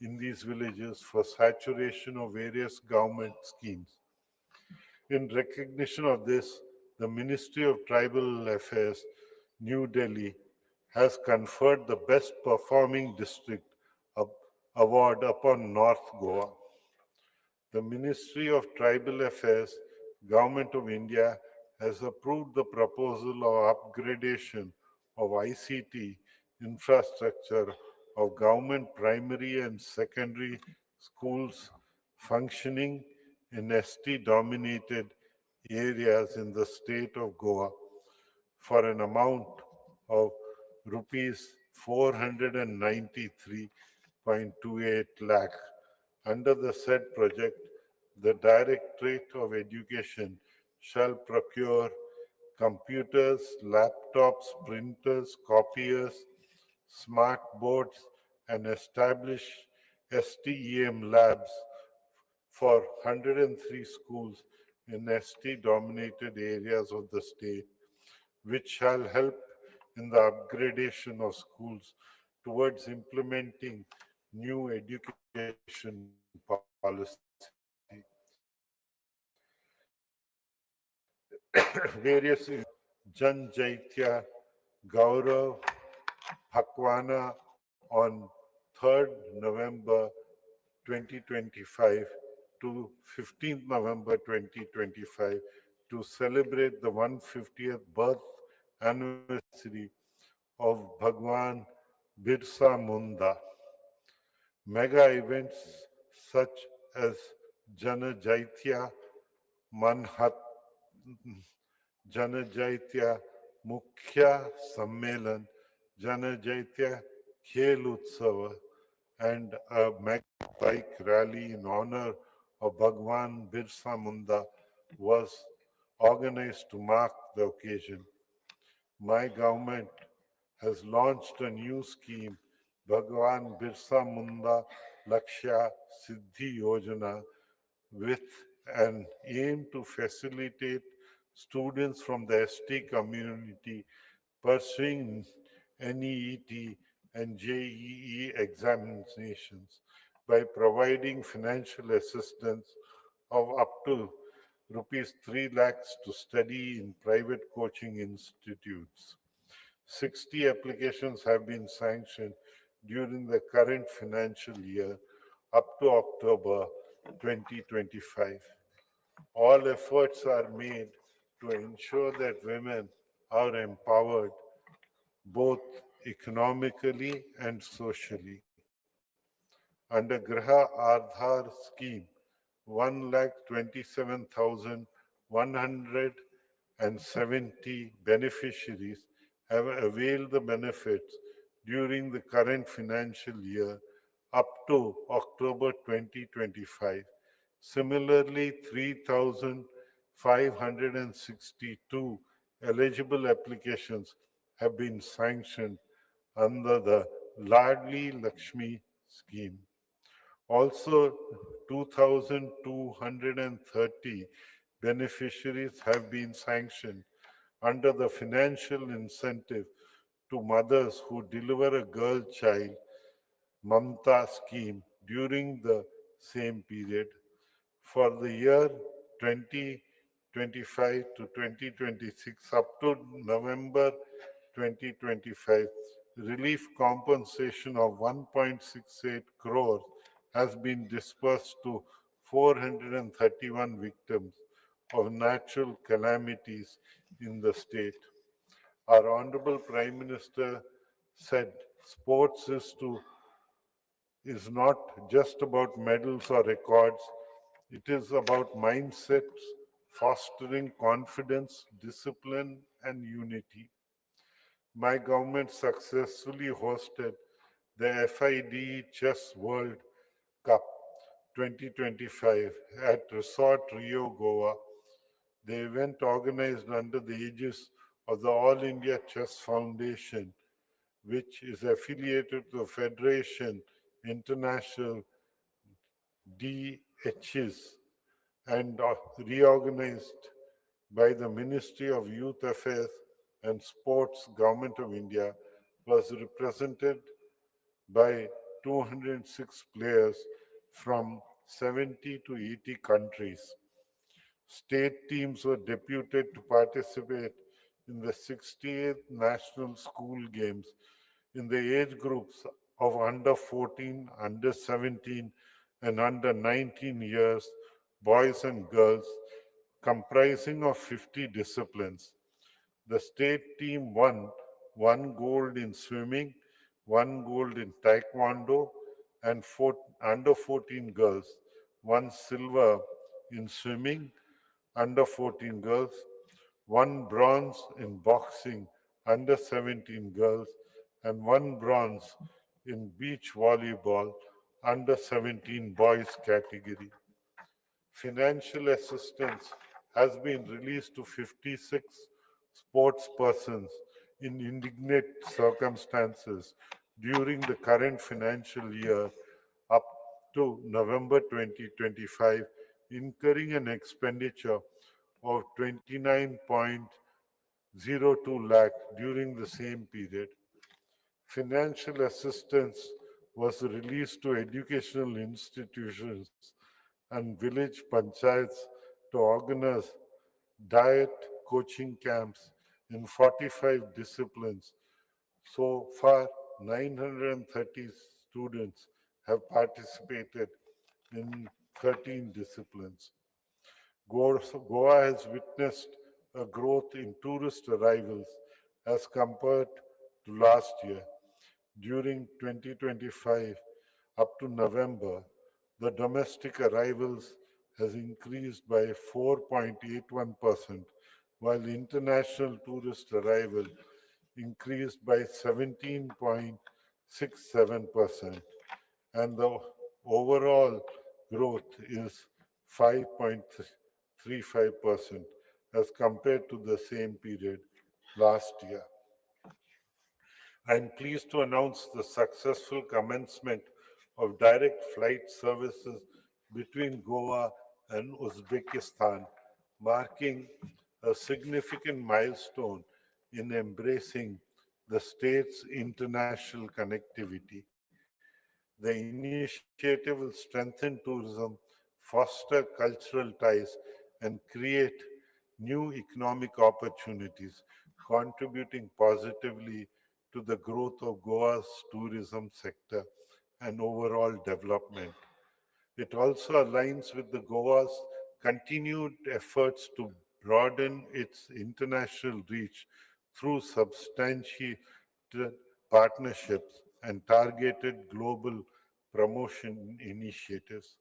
in these villages for saturation of various government schemes. In recognition of this, the Ministry of Tribal Affairs, New Delhi, has conferred the Best Performing District award upon North Goa. The Ministry of Tribal Affairs, Government of India, has approved the proposal of upgradation of ICT infrastructure of government primary and secondary schools functioning in ST-dominated areas in the state of Goa for an amount of rupees 493.28 lakh. Under the said project, the Directorate of Education shall procure computers, laptops, printers, copiers, smart boards, and establish STEM labs for 103 schools in ST-dominated areas of the state, which shall help in the upgradation of schools towards implementing new education policy. Various Jan Jaitya Gaurav Phakwana on 3rd November 2025 to 15th November 2025 to celebrate the 150th birth anniversary of Bhagwan Birsa Munda. Mega events such as Jana Jaitya Manhat Janajaitya Mukhya Sammelan, Janajaitya Khel Utsava, and a mega bike rally in honor of Bhagwan Birsa Munda was organized to mark the occasion. My government has launched a new scheme, Bhagwan Birsa Munda Lakshya Siddhi Yojana, with an aim to facilitate students from the ST community pursuing NEET and JEE examinations by providing financial assistance of up to rupees 3 lakhs to study in private coaching institutes. 60 applications have been sanctioned during the current financial year up to October 2025. All efforts are made to ensure that women are empowered both economically and socially. Under Graha Aadhar scheme, 1,27,170 beneficiaries have availed the benefits during the current financial year up to October 2025. Similarly, 3,562 eligible applications have been sanctioned under the Ladli Lakshmi scheme. Also, 2,230 beneficiaries have been sanctioned under the financial incentive to mothers who deliver a girl child Mamta scheme during the same period. For the year 2025 to 2026 up to November 2025, relief compensation of 1.68 crores has been disbursed to 431 victims of natural calamities in the state. Our Honorable Prime Minister said sports is not just about medals or records, it is about mindsets, fostering confidence, discipline, and unity. My government successfully hosted the FIDE Chess World Cup 2025 at Resort Rio, Goa. The event, organized under the aegis of the All India Chess Foundation, which is affiliated to the Federation International DHs and reorganized by the Ministry of Youth Affairs and Sports, Government of India, was represented by 206 players from 70 to 80 countries. State teams were deputed to participate in the 68th National School Games in the age groups of under 14, under 17, and under 19 years, boys and girls, comprising of 50 disciplines. The state team won one gold in swimming, one gold in taekwondo, and under 14 girls won silver in swimming, under 14 girls, one bronze in boxing, under 17 girls, and one bronze in beach volleyball, under 17 boys category. Financial assistance has been released to 56 sports persons in indignant circumstances during the current financial year up to November 2025, incurring an expenditure of 29.02 lakh during the same period. Financial assistance was released to educational institutions and village panchayats to organize diet coaching camps in 45 disciplines. So far, 930 students have participated in 13 disciplines. Goa has witnessed a growth in tourist arrivals as compared to last year. During 2025 up to November, the domestic arrivals has increased by 4.81%, while international tourist arrival increased by 17.67%, and the overall growth is 5.35% as compared to the same period last year. I am pleased to announce the successful commencement of direct flight services between Goa and Uzbekistan, marking a significant milestone in embracing the state's international connectivity. The initiative will strengthen tourism, foster cultural ties, and create new economic opportunities, contributing positively to the growth of Goa's tourism sector and overall development. It also aligns with the Goa's continued efforts to broaden its international reach through substantiated partnerships and targeted global promotion initiatives.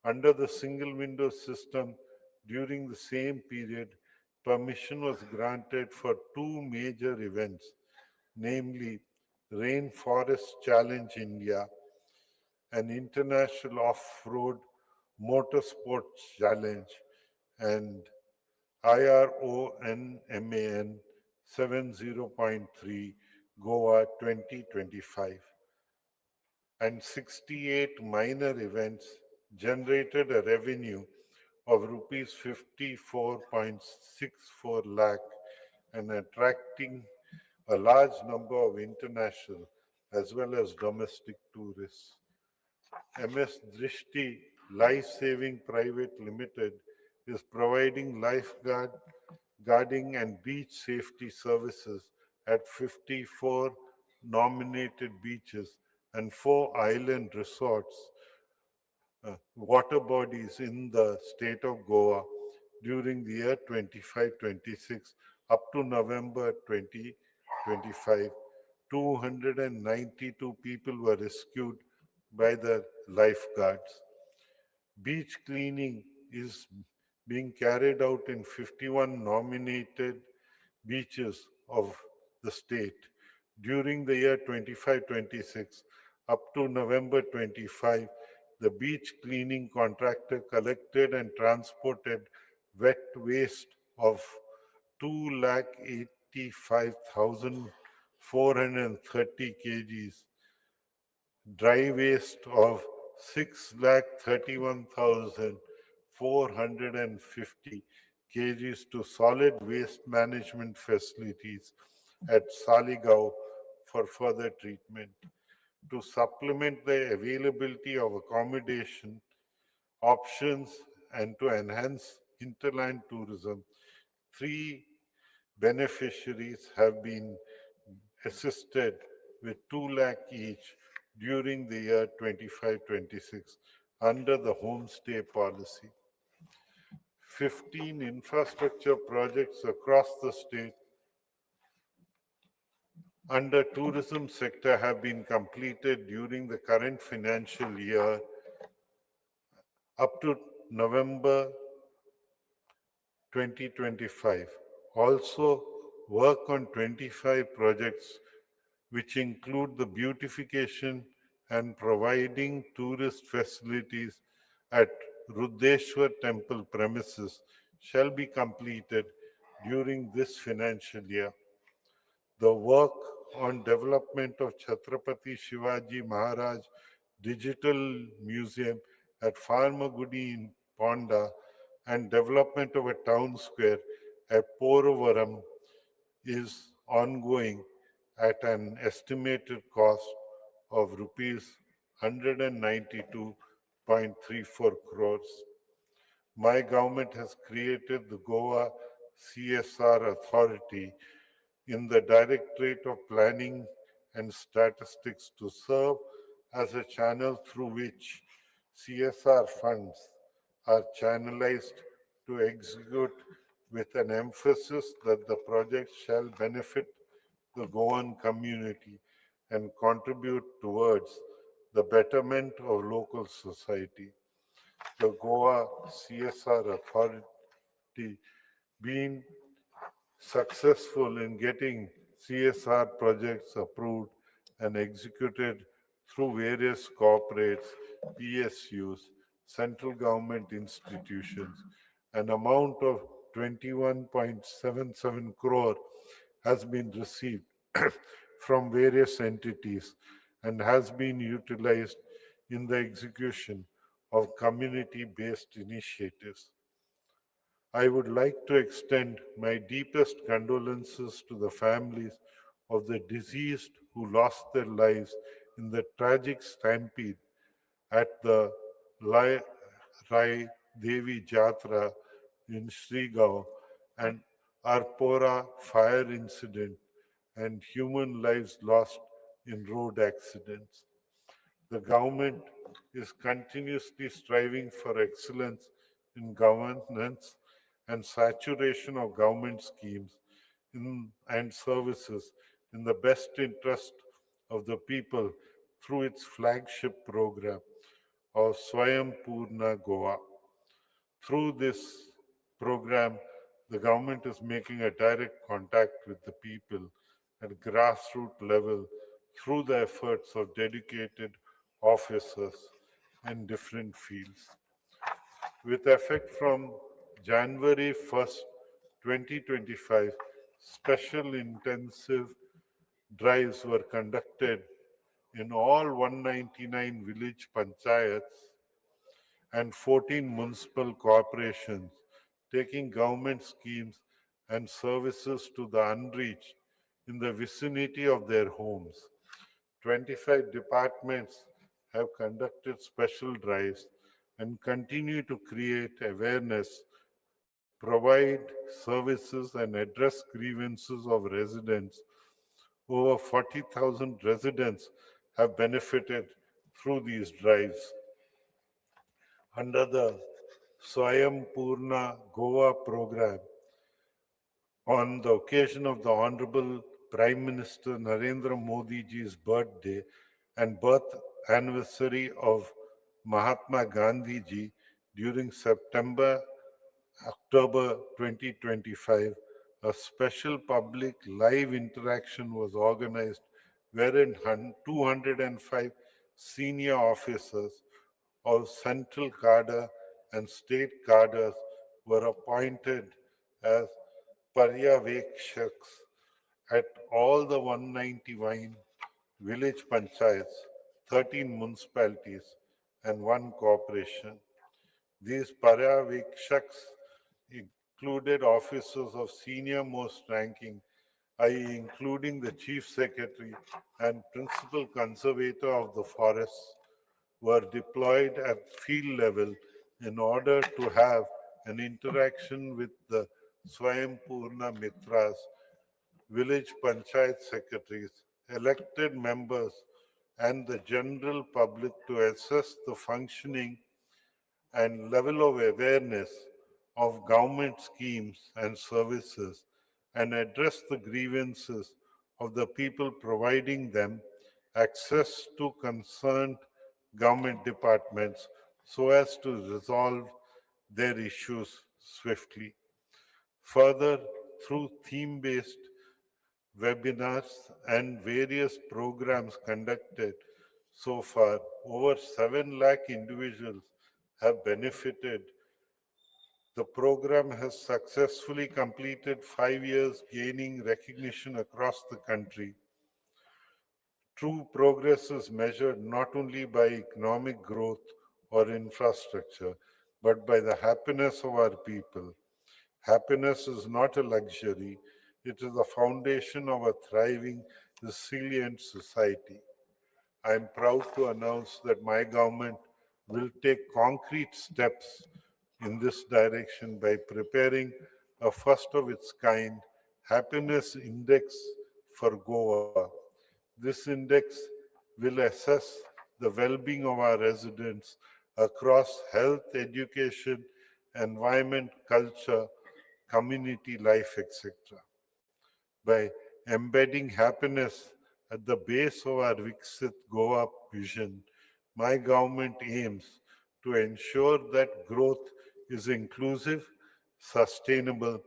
Under the single window system, during the same period, permission was granted for two major events, namely Rainforest Challenge India, an international off-road motorsports challenge, and IRONMAN 70.3 Goa 2025, and 68 minor events generated a revenue of rupees 54.64 lakh and attracting a large number of international as well as domestic tourists. MS Drishti Life Saving Private Limited is providing guarding and beach safety services at 54 nominated beaches and 4 island resorts, water bodies in the state of Goa during the year 25-26 up to November 2025. 292 people were rescued by the lifeguards. Beach cleaning is being carried out in 51 nominated beaches of the state during the year 25-26 up to November 25. The beach cleaning contractor collected and transported wet waste of 285,430 kgs, dry waste of 631,450 kgs to solid waste management facilities at Saligao for further treatment. To supplement the availability of accommodation options and to enhance hinterland tourism, 3 beneficiaries have been assisted with 2 lakh each during the year 25-26 under the homestay policy. 15 infrastructure projects across the state under tourism sector have been completed during the current financial year up to November 2025. Also, work on 25 projects which include the beautification and providing tourist facilities at Ruddeshwar temple premises shall be completed during this financial year. The work on development of Chhatrapati Shivaji Maharaj Digital Museum at Farmagudi in Ponda and development of a town square at Poravaram is ongoing at an estimated cost of rupees 192.34 crores. My government has created the Goa CSR Authority in the Directorate of Planning and Statistics to serve as a channel through which CSR funds are channelized to execute with an emphasis that the project shall benefit the Goan community and contribute towards the betterment of local society. The Goa CSR Authority being successful in getting CSR projects approved and executed through various corporates, PSUs, central government institutions. An amount of 21.77 crore has been received from various entities and has been utilized in the execution of community-based initiatives. I would like to extend my deepest condolences to the families of the deceased who lost their lives in the tragic stampede at the Rai Devi Jatra in Srigaon and Arpora fire incident and human lives lost in road accidents. The government is continuously striving for excellence in governance and saturation of government schemes and services in the best interest of the people through its flagship program of Swayam Purna Goa. Through this program, the government is making a direct contact with the people at grassroots level through the efforts of dedicated officers in different fields. With effect from January 1st, 2025, special intensive drives were conducted in all 199 village panchayats and 14 municipal corporations, taking government schemes and services to the unreached in the vicinity of their homes. 25 departments have conducted special drives and continue to create awareness, provide services, and address grievances of residents. Over 40,000 residents have benefited through these drives. Under the Swayam Purna Goa program, on the occasion of the Honorable Prime Minister Narendra Modi ji's birthday and birth anniversary of Mahatma Gandhi ji during September October 2025, a special public live interaction was organized wherein 205 senior officers of central cadre and state cadres were appointed as Paryavekshaks at all the 191 village panchayats, 13 municipalities, and one corporation. These Paryavekshaks included officers of senior most ranking, i.e., including the chief secretary and principal conservator of the forests, were deployed at field level in order to have an interaction with the Swayam Mitras, village panchayat secretaries, elected members, and the general public to assess the functioning and level of awareness of government schemes and services and address the grievances of the people providing them access to concerned government departments so as to resolve their issues swiftly. Further, through theme-based webinars and various programs conducted so far, over 7 lakh individuals have benefited. The program has successfully completed 5 years, gaining recognition across the country. True progress is measured not only by economic growth or infrastructure, but by the happiness of our people. Happiness is not a luxury, it is the foundation of a thriving, resilient society. I am proud to announce that my government will take concrete steps in this direction by preparing a first of its kind happiness index for Goa. This index will assess the well-being of our residents across health, education, environment, culture, community life, etc. By embedding happiness at the base of our Viksit Goa vision, my government aims to ensure that growth is inclusive, sustainable,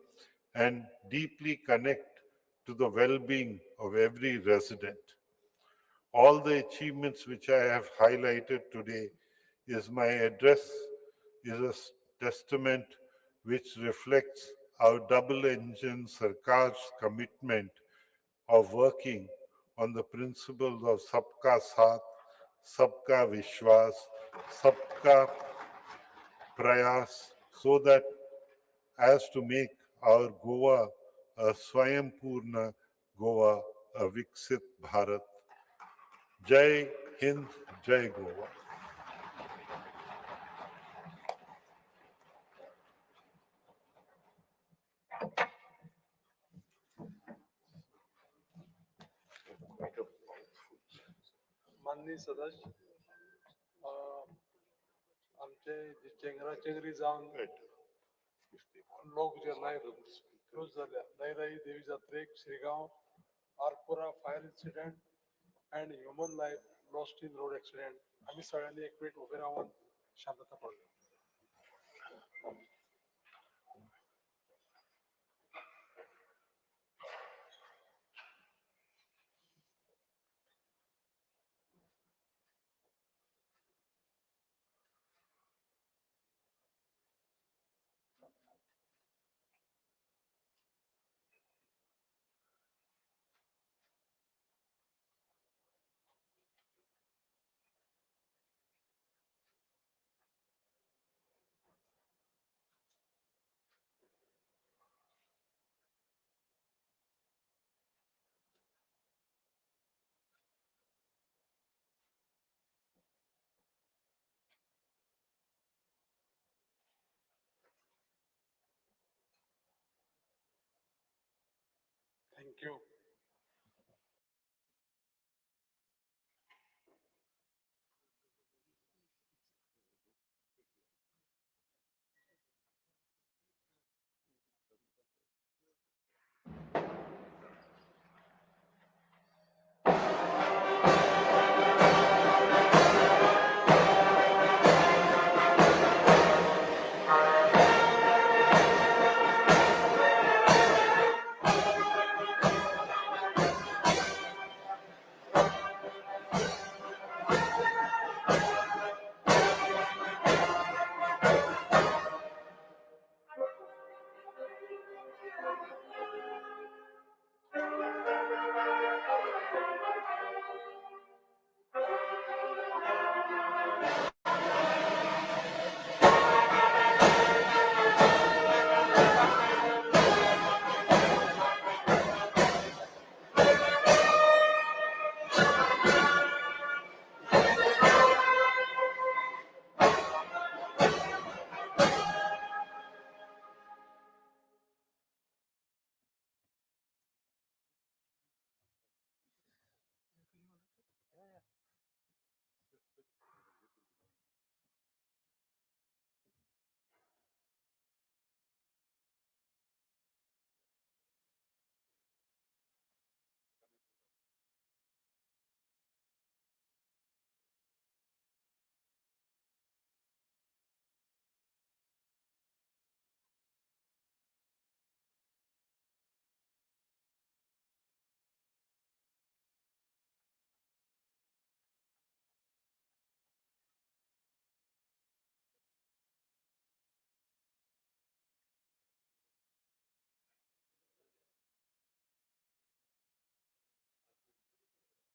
and deeply connect to the well-being of every resident. All the achievements which I have highlighted today is my address is a testament which reflects our double-engine Sarkar's commitment of working on the principles of Sabka Saath, Sabka Vishwas, Sabka Prayas, so that as to make our Goa a Swayam Goa, a Viksit Bharat. Jai Hind, Jai Goa. माननीय सदस्य आमचे जे चेंगरा चेंगरी जावन लोक जे लायक close झाल्या. लयराई देवी जात्रेक, Shirgao, Arpora fire incident and human life lost in road accident. आम्ही सगळ्यांनी एक मिनिट उभे राहून शांतता पाळली. Thank you.